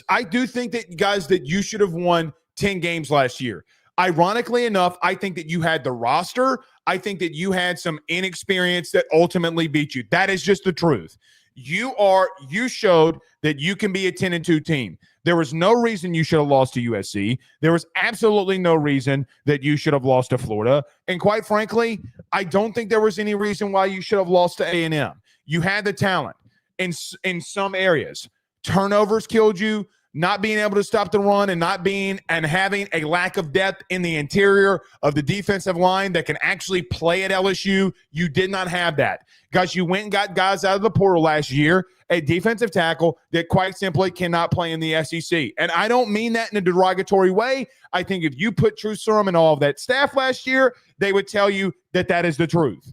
I do think that, guys, that you should have won 10 games last year. Ironically enough, I think that you had the roster. I think that you had some inexperience that ultimately beat you. That is just the truth. You showed that you can be a 10-2 team. There was no reason you should have lost to USC. There was absolutely no reason that you should have lost to Florida. And quite frankly, I don't think there was any reason why you should have lost to A&M. You had the talent in some areas. Turnovers killed you. not being able to stop the run and having a lack of depth in the interior of the defensive line that can actually play at LSU. You did not have that. Guys, you went and got guys out of the portal last year, a defensive tackle that quite simply cannot play in the SEC. And I don't mean that in a derogatory way. I think if you put True Serum and all of that staff last year, they would tell you that that is the truth.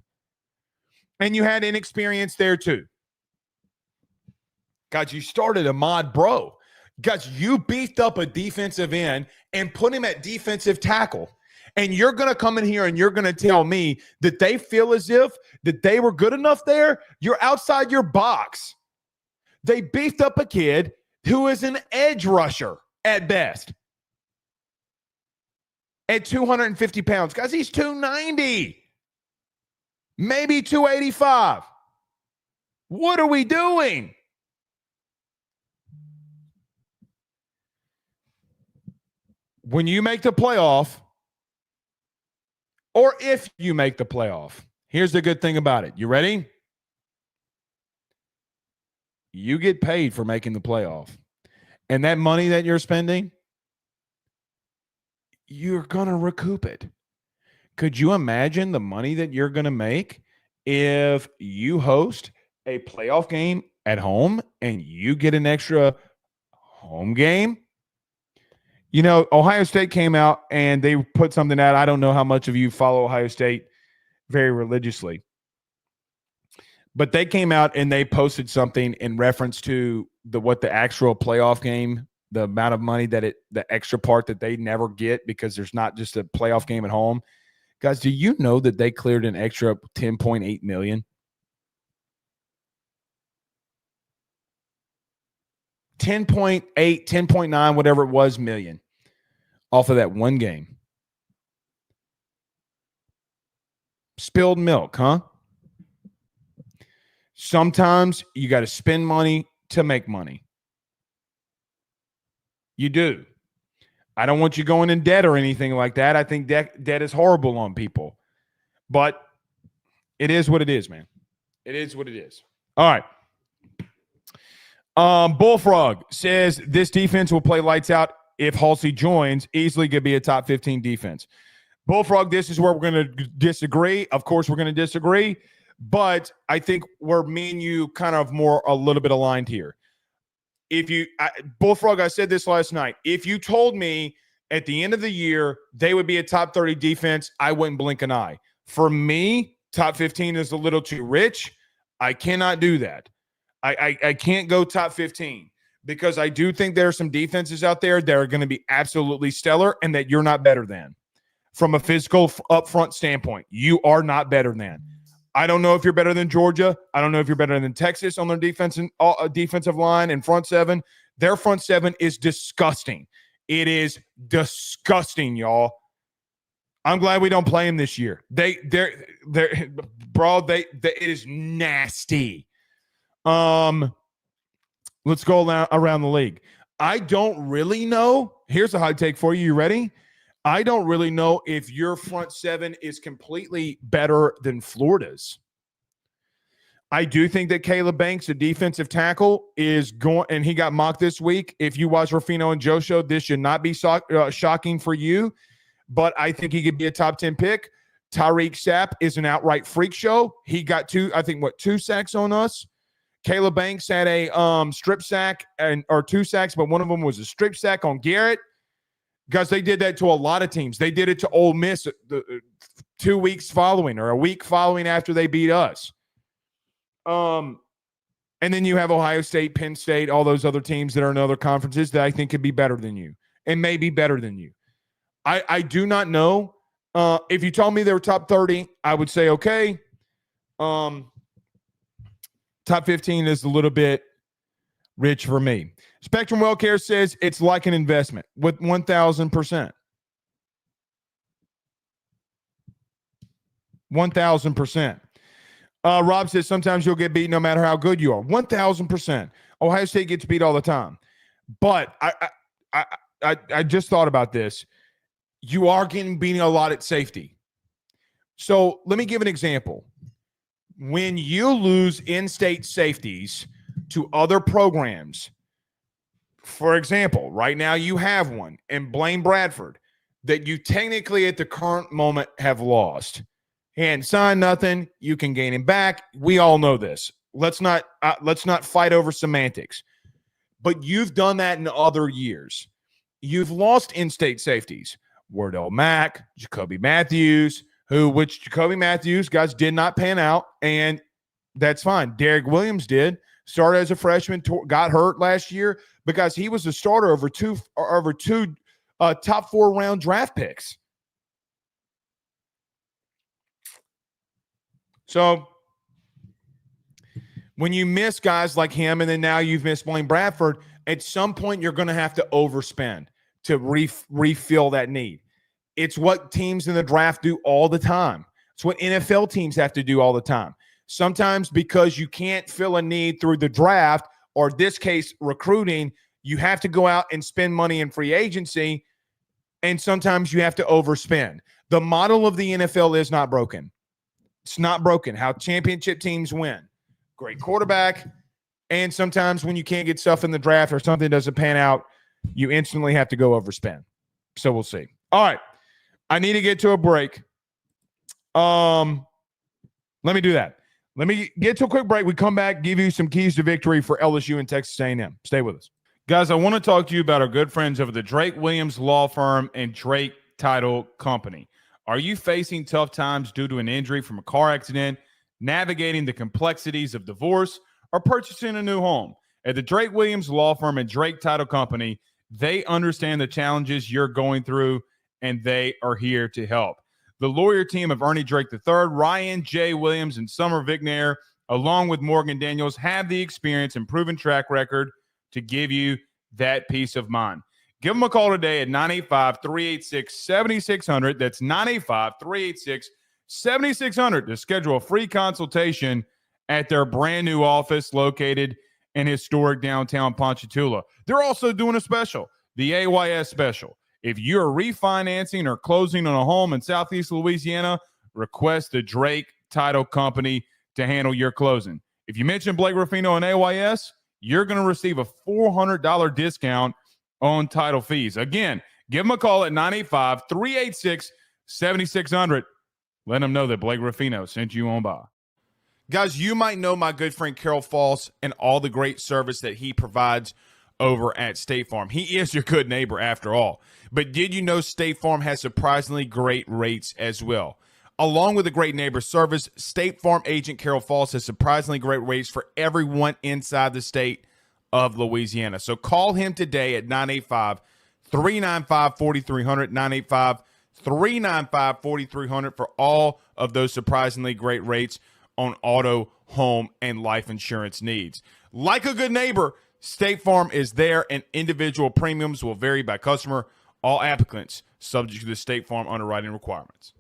And you had inexperience there too. Guys, you started Ahmad Bro. Guys, you beefed up a defensive end and put him at defensive tackle. And you're going to come in here and you're going to tell me that they feel as if that they were good enough there? You're outside your box. They beefed up a kid who is an edge rusher at best. At 250 pounds. Guys, he's 290. Maybe 285. What are we doing? When you make the playoff, or if you make the playoff, here's the good thing about it. You ready? You get paid for making the playoff. And that money that you're spending, you're going to recoup it. Could you imagine the money that you're going to make if you host a playoff game at home and you get an extra home game? You know, Ohio State came out and they put something out. I don't know how much of you follow Ohio State very religiously, but they came out and they posted something in reference to what the actual playoff game, the amount of money that the extra part that they never get because there's not just a playoff game at home. Guys, do you know that they cleared an extra $10.8 million? 10.8, 10.9, whatever it was, million off of that one game. Spilled milk, huh? Sometimes you got to spend money to make money. You do. I don't want you going in debt or anything like that. I think debt is horrible on people. But it is what it is, man. It is what it is. All right. Bullfrog says this defense will play lights out if Halsey joins. Easily could be a top 15 defense. Bullfrog, this is where we're going to disagree. Of course, we're going to disagree. But I think we're me and you kind of a little bit aligned here. Bullfrog, I said this last night. If you told me at the end of the year they would be a top 30 defense, I wouldn't blink an eye. For me, top 15 is a little too rich. I cannot do that. I can't go top 15 because I do think there are some defenses out there that are going to be absolutely stellar and that you're not better than. From a physical upfront standpoint, you are not better than. I don't know if you're better than Georgia. I don't know if you're better than Texas on their defensive line and front seven. Their front seven is disgusting. It is disgusting, y'all. I'm glad we don't play them this year. It is nasty. Let's go around the league. I don't really know. Here's a hot take for you. You ready? I don't really know if your front seven is completely better than Florida's. I do think that Caleb Banks, a defensive tackle, is going, and he got mocked this week. If you watch Rufino and Joe show, this should not be shocking for you, but I think he could be a top 10 pick. Tyreek Sapp is an outright freak show. He got two sacks on us. Caleb Banks had a strip sack or 2 sacks, but one of them was a strip sack on Garrett. Guys, they did that to a lot of teams. They did it to Ole Miss 2 weeks following or a week following after they beat us. And then you have Ohio State, Penn State, all those other teams that are in other conferences that I think could be better than you and may be better than you. I do not know. If you told me they were top 30, I would say, okay. Top 15 is a little bit rich for me. Spectrum Wellcare says it's like an investment with 1,000%. 1,000%. Rob says sometimes you'll get beat no matter how good you are. 1,000%. Ohio State gets beat all the time. But I just thought about this. You are getting beaten a lot at safety. So let me give an example. When you lose in-state safeties to other programs, for example, right now you have one in Blaine Bradford that you technically at the current moment have lost. He hadn't signed nothing. You can gain him back. We all know this. Let's not fight over semantics. But you've done that in other years. You've lost in-state safeties. Wardell Mack, Jacoby Matthews, which Jacoby Matthews, guys, did not pan out, and that's fine. Derek Williams did. Started as a freshman, got hurt last year because he was a starter over two top 4 round draft picks. So when you miss guys like him, and then now you've missed Blaine Bradford, at some point you're going to have to overspend to refill that need. It's what teams in the draft do all the time. It's what NFL teams have to do all the time. Sometimes because you can't fill a need through the draft, or this case, recruiting, you have to go out and spend money in free agency, and sometimes you have to overspend. The model of the NFL is not broken. It's not broken. How championship teams win. Great quarterback, and sometimes when you can't get stuff in the draft or something doesn't pan out, you instantly have to go overspend. So we'll see. All right. I need to get to a break. Let me do that. Let me get to a quick break. We come back, give you some keys to victory for LSU and Texas A&M. Stay with us. Guys, I want to talk to you about our good friends over the Drake Williams Law Firm and Drake Title Company. Are you facing tough times due to an injury from a car accident, navigating the complexities of divorce, or purchasing a new home? At the Drake Williams Law Firm and Drake Title Company, they understand the challenges you're going through, and they are here to help. The lawyer team of Ernie Drake III, Ryan J. Williams, and Summer Vignair, along with Morgan Daniels, have the experience and proven track record to give you that peace of mind. Give them a call today at 985-386-7600. That's 985-386-7600 to schedule a free consultation at their brand new office located in historic downtown Ponchatoula. They're also doing a special, the AYS special. If you're refinancing or closing on a home in Southeast Louisiana, request the Drake Title Company to handle your closing. If you mention Blake Ruffino and AYS, you're going to receive a $400 discount on title fees. Again, give them a call at 985-386-7600. Let them know that Blake Ruffino sent you on by. Guys, you might know my good friend Carol Falls and all the great service that he provides over at State Farm. He is your good neighbor after all. But did you know State Farm has surprisingly great rates as well? Along with the great neighbor service, State Farm agent Carol Falls has surprisingly great rates for everyone inside the state of Louisiana. So call him today at 985-395-4300, 985-395-4300 for all of those surprisingly great rates on auto, home, and life insurance needs. Like a good neighbor, State Farm is there, and individual premiums will vary by customer. All applicants subject to the State Farm underwriting requirements.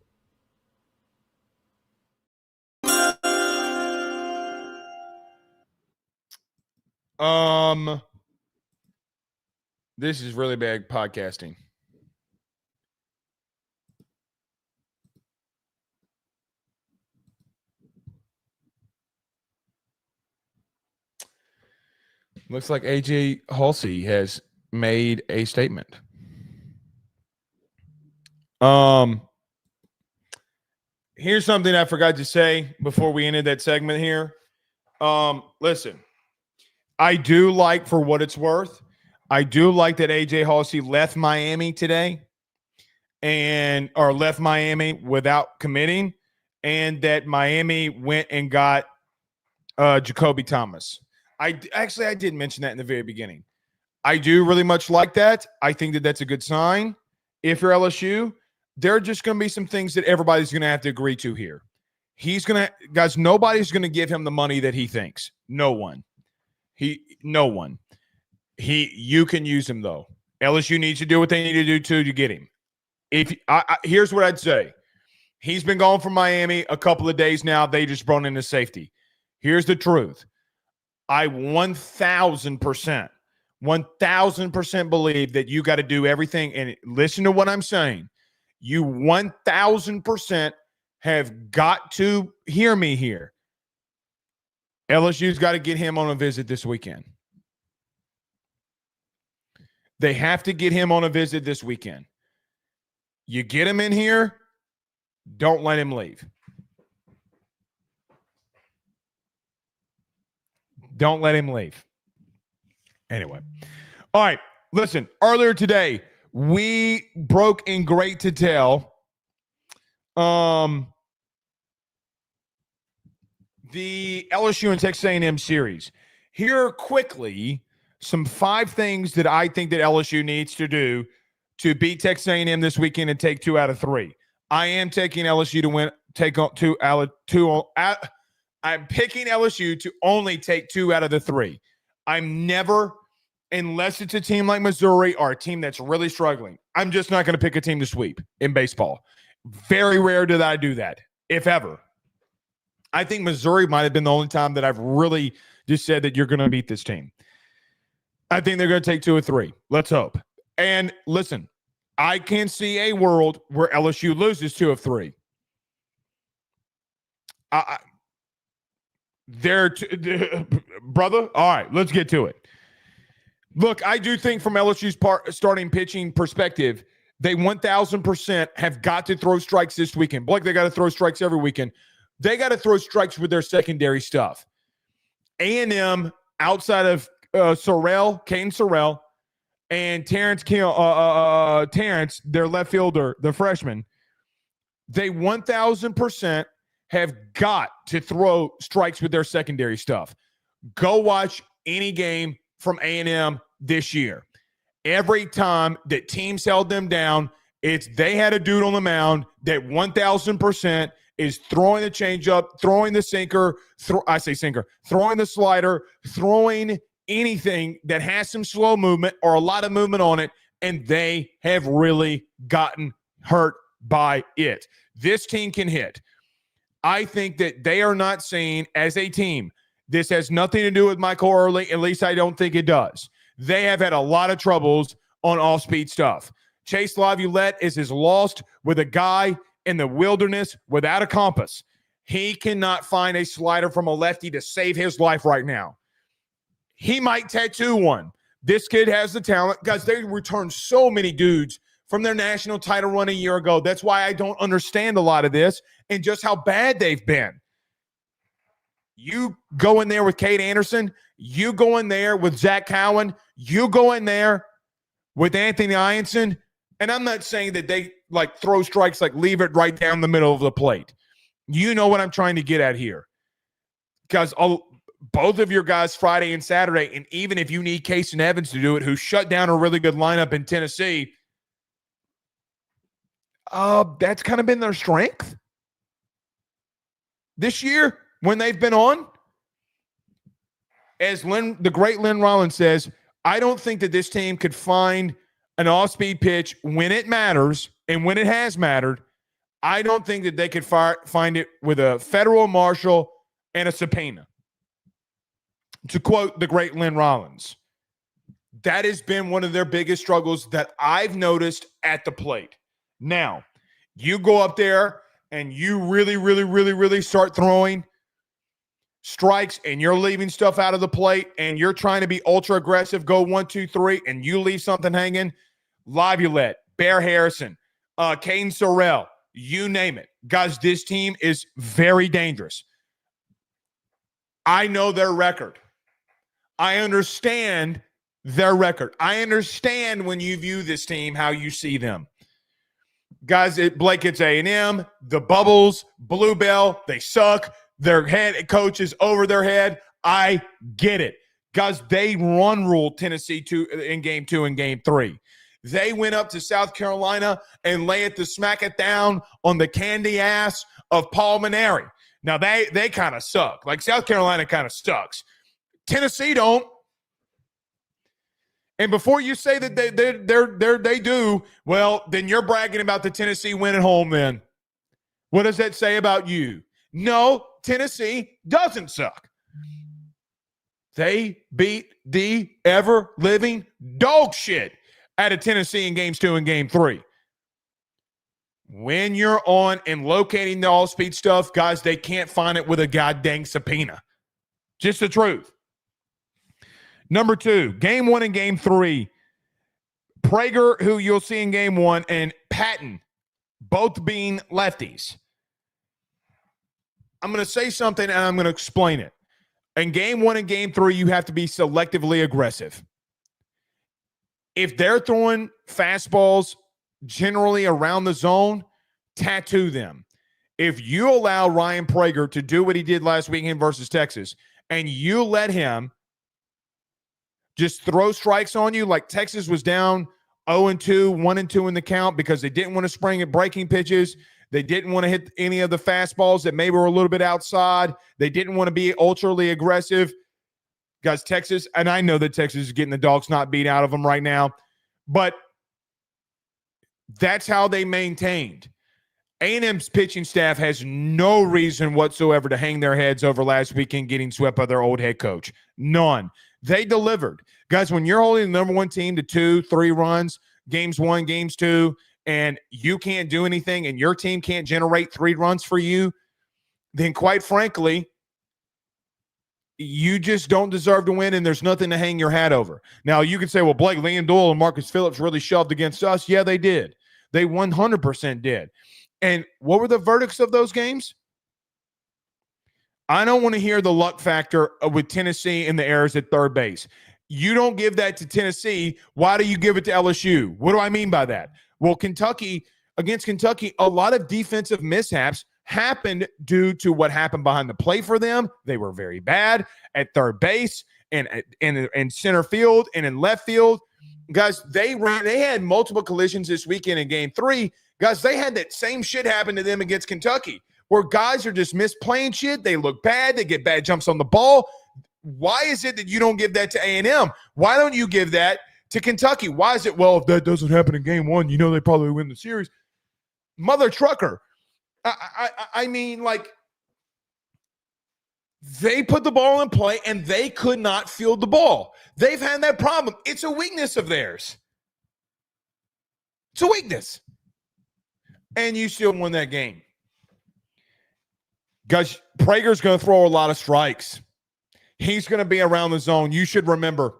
This is really bad podcasting. Looks like AJ Halsey has made a statement. Here's something I forgot to say before we ended that segment here. Listen, I do like, for what it's worth, I do like that AJ Halsey left Miami today or left Miami without committing, and that Miami went and got Jacoby Thomas. I did mention that in the very beginning. I do really much like that. I think that that's a good sign. If you're LSU, there are just going to be some things that everybody's going to have to agree to here. Nobody's going to give him the money that he thinks. No one. You can use him though. LSU needs to do what they need to do to get him. Here's what I'd say. He's been gone from Miami a couple of days now. They just brought in a safety. Here's the truth. I 1,000% believe that you got to do everything. And listen to what I'm saying. You 1,000% have got to hear me here. LSU's got to get him on a visit this weekend. They have to get him on a visit this weekend. You get him in here, don't let him leave. Don't let him leave. Anyway. All right. Listen, earlier today, we broke in great detail the LSU and Texas A&M series. Here are quickly some 5 things that I think that LSU needs to do to beat Texas A&M this weekend and take 2 out of 3. I am taking LSU to win. I'm picking LSU to only take 2 out of the 3. I'm never, unless it's a team like Missouri or a team that's really struggling, I'm just not going to pick a team to sweep in baseball. Very rare did I do that, if ever. I think Missouri might have been the only time that I've really just said that you're going to beat this team. I think they're going to take 2 or 3. Let's hope. And listen, I can see a world where LSU loses 2 of 3. Brother, all right, let's get to it. Look, I do think from LSU's starting pitching perspective, they 1,000% have got to throw strikes this weekend. Blake, they got to throw strikes every weekend. They got to throw strikes with their secondary stuff. A&M, outside of Caden Sorrell, and Terrence, their left fielder, the freshman, they 1,000% have got to throw strikes with their secondary stuff. Go watch any game from A&M this year. Every time that teams held them down, they had a dude on the mound that 1,000% is throwing the changeup, throwing the sinker, throwing the slider, throwing anything that has some slow movement or a lot of movement on it, and they have really gotten hurt by it. This team can hit. I think that they are not seen as a team. This has nothing to do with Michael Early. At least I don't think it does. They have had a lot of troubles on off-speed stuff. Chase Laviolette is lost with a guy in the wilderness without a compass. He cannot find a slider from a lefty to save his life right now. He might tattoo one. This kid has the talent. Guys, they returned so many dudes from their national title run a year ago. That's why I don't understand a lot of this and just how bad they've been. You go in there with Cade Anderson. You go in there with Zach Cowan. You go in there with Anthony Ianson. And I'm not saying that they throw strikes, leave it right down the middle of the plate. You know what I'm trying to get at here. Because both of your guys Friday and Saturday, and even if you need Case and Evans to do it, who shut down a really good lineup in Tennessee, that's kind of been their strength this year when they've been on. As the great Lynn Rollins says, I don't think that this team could find an off-speed pitch when it matters and when it has mattered. I don't think that they could find it with a federal marshal and a subpoena. To quote the great Lynn Rollins, that has been one of their biggest struggles that I've noticed at the plate. Now, you go up there and you really, really, really, really start throwing strikes and you're leaving stuff out of the plate and you're trying to be ultra aggressive, go 1, 2, 3, and you leave something hanging. Laviolette, Bear Harrison, Caden Sorrell, you name it. Guys, this team is very dangerous. I know their record. I understand their record. I understand when you view this team, how you see them. Guys, Blake, it's A&M, the Bubbles, Bluebell, they suck. Their head coach is over their head. I get it. Guys, they ruled Tennessee in game 2 and game 3. They went up to South Carolina and smack it down on the candy ass of Paul Maneri. Now, they kind of suck. South Carolina kind of sucks. Tennessee don't. And before you say that they do, well, then you're bragging about the Tennessee win at home then. What does that say about you? No, Tennessee doesn't suck. They beat the ever-living dog shit out of Tennessee in games 2 and game 3. When you're on and locating the all-speed stuff, guys, they can't find it with a goddamn subpoena. Just the truth. Number 2, game 1 and game 3. Prager, who you'll see in game 1, and Patton, both being lefties. I'm going to say something, and I'm going to explain it. In game 1 and game 3, you have to be selectively aggressive. If they're throwing fastballs generally around the zone, tattoo them. If you allow Ryan Prager to do what he did last weekend versus Texas, and you let him just throw strikes on you, like Texas was down 0-2, 1-2 in the count because they didn't want to spring at breaking pitches. They didn't want to hit any of the fastballs that maybe were a little bit outside. They didn't want to be ultra aggressive. Guys, Texas, and I know that Texas is getting the dogs not beat out of them right now, but that's how they maintained. A&M's pitching staff has no reason whatsoever to hang their heads over last weekend getting swept by their old head coach. None. They delivered. Guys, when you're holding the number 1 team to 2-3 runs, games 1, games 2, and you can't do anything and your team can't generate 3 runs for you, then quite frankly, you just don't deserve to win, and there's nothing to hang your hat over. Now, you could say, well, Blake Liam and Marcus Phillips really shoved against us. Yeah, they did. They 100% did. And what were the verdicts of those games? I don't want to hear the luck factor with Tennessee and the errors at third base. You don't give that to Tennessee. Why do you give it to LSU? What do I mean by that? Well, against Kentucky, a lot of defensive mishaps happened due to what happened behind the plate for them. They were very bad at third base and in center field and in left field. Guys, they had multiple collisions this weekend in game 3. Guys, they had that same shit happen to them against Kentucky, where guys are just misplaying shit. They look bad. They get bad jumps on the ball. Why is it that you don't give that to A&M? Why don't you give that to Kentucky? Why is it, well, if that doesn't happen in game 1, you know they probably win the series? Mother trucker. I mean, like, they put the ball in play and they could not field the ball. They've had that problem. It's a weakness of theirs. It's a weakness. And you still won that game. Guys, Prager's going to throw a lot of strikes. He's going to be around the zone. You should remember.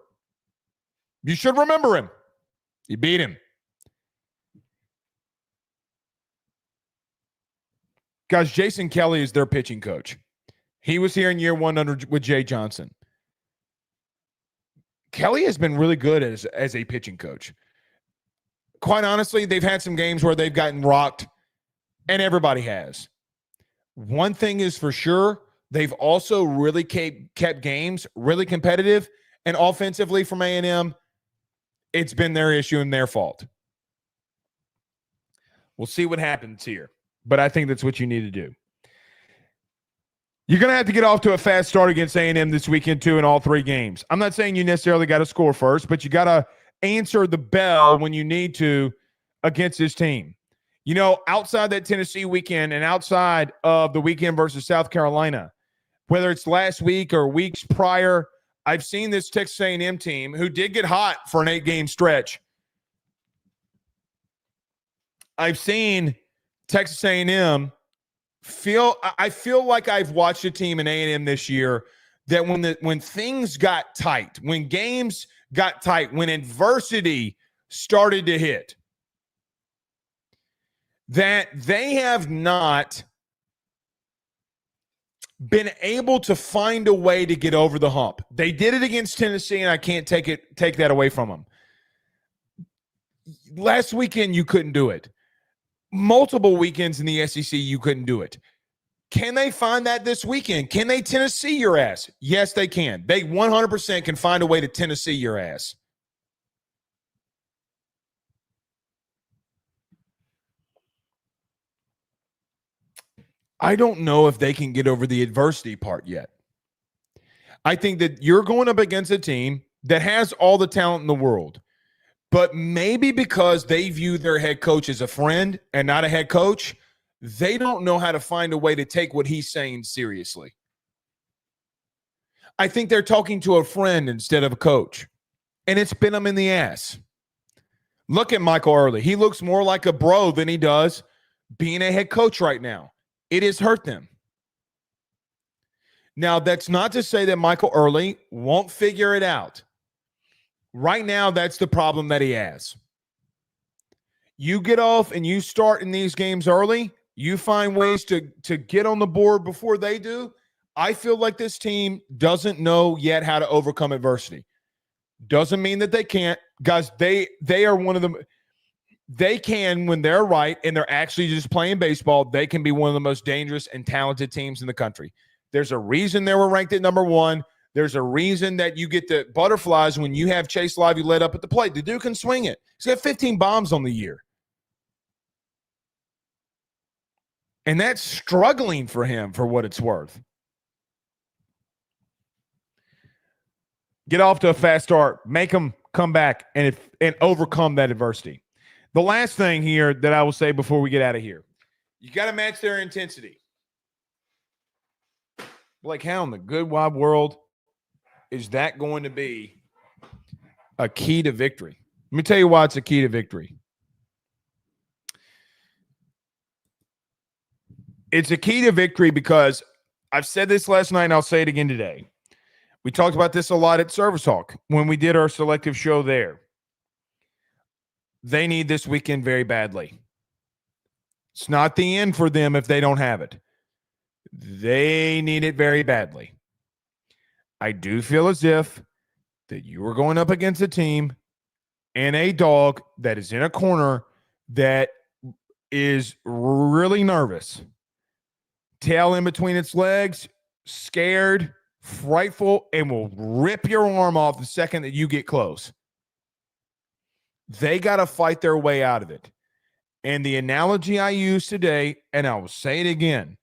You should remember him. You beat him. Guys, Jason Kelly is their pitching coach. He was here in year 1 with Jay Johnson. Kelly has been really good as a pitching coach. Quite honestly, they've had some games where they've gotten rocked, and everybody has. One thing is for sure, they've also really kept games really competitive, and offensively from A&M, it's been their issue and their fault. We'll see what happens here, but I think that's what you need to do. You're going to have to get off to a fast start against A&M this weekend, too, in all 3 games. I'm not saying you necessarily got to score first, but you got to answer the bell when you need to against this team. You know, outside that Tennessee weekend and outside of the weekend versus South Carolina, whether it's last week or weeks prior, I've seen this Texas A&M team who did get hot for an 8-game stretch. I've seen Texas A&M I feel like I've watched a team in A&M this year that when things got tight, when games got tight, when adversity started to hit, that they have not been able to find a way to get over the hump. They did it against Tennessee, and I can't take that away from them. Last weekend, you couldn't do it. Multiple weekends in the SEC, you couldn't do it. Can they find that this weekend? Can they Tennessee your ass? Yes, they can. They 100% can find a way to Tennessee your ass. I don't know if they can get over the adversity part yet. I think that you're going up against a team that has all the talent in the world. But maybe because they view their head coach as a friend and not a head coach, they don't know how to find a way to take what he's saying seriously. I think they're talking to a friend instead of a coach, and it's been them in the ass. Look at Michael Early. He looks more like a bro than he does being a head coach right now. It has hurt them. Now, that's not to say that Michael Early won't figure it out. Right now, that's the problem that he has. You get off and you start in these games early. You find ways to get on the board before they do. I feel like this team doesn't know yet how to overcome adversity. Doesn't mean that they can't. Guys, they are one of them. They can, when they're right and they're actually just playing baseball, they can be one of the most dangerous and talented teams in the country. There's a reason they were ranked at number 1. There's a reason that you get the butterflies when you have Chase Lively led up at the plate. The dude can swing it. He's got 15 bombs on the year. And that's struggling for him for what it's worth. Get off to a fast start. Make them come back and overcome that adversity. The last thing here that I will say before we get out of here, you got to match their intensity. Like, how in the good wide world is that going to be a key to victory? Let me tell you why it's a key to victory. It's a key to victory because I've said this last night and I'll say it again today. We talked about this a lot at Service Talk when we did our selective show there. They need this weekend very badly. It's not the end for them if they don't have it. They need it very badly. I do feel as if that you are going up against a team and a dog that is in a corner that is really nervous. Tail in between its legs, scared, frightful, and will rip your arm off the second that you get close. They got to fight their way out of it. And the analogy I used today, and I will say it again,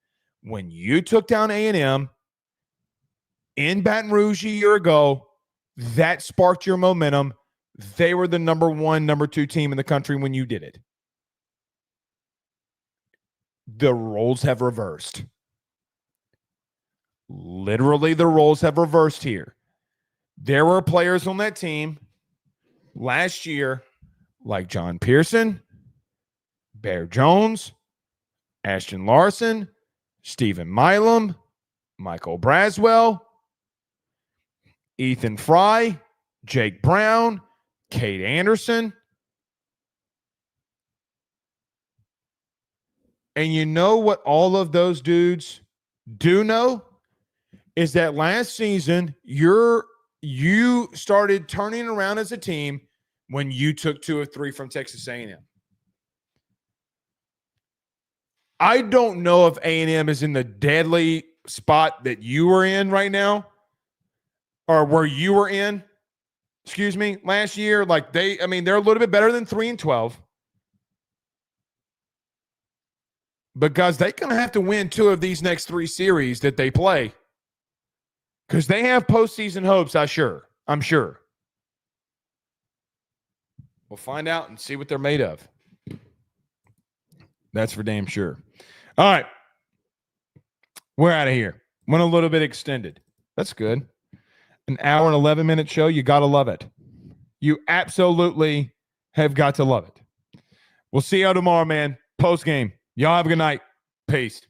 when you took down A&M in Baton Rouge a year ago, that sparked your momentum. They were the number 1, number 2 team in the country when you did it. The roles have reversed. Literally, the roles have reversed here. There were players on that team last year like John Pearson, Bear Jones, Ashton Larson, Stephen Milam, Michael Braswell, Ethan Fry, Jake Brown, Kate Anderson. And you know what all of those dudes do know? Is that last season you started turning around as a team when you took 2 of 3 from Texas A&M. I don't know if A&M is in the deadly spot that you were in right now, or where you were in, last year. Like they're a little bit better than 3-12. Because they're going to have to win 2 of these next 3 series that they play. Because they have postseason hopes, I'm sure. We'll find out and see what they're made of. That's for damn sure. All right. We're out of here. Went a little bit extended. That's good. An hour and 11-minute show. You got to love it. You absolutely have got to love it. We'll see you tomorrow, man. Post game. Y'all have a good night. Peace.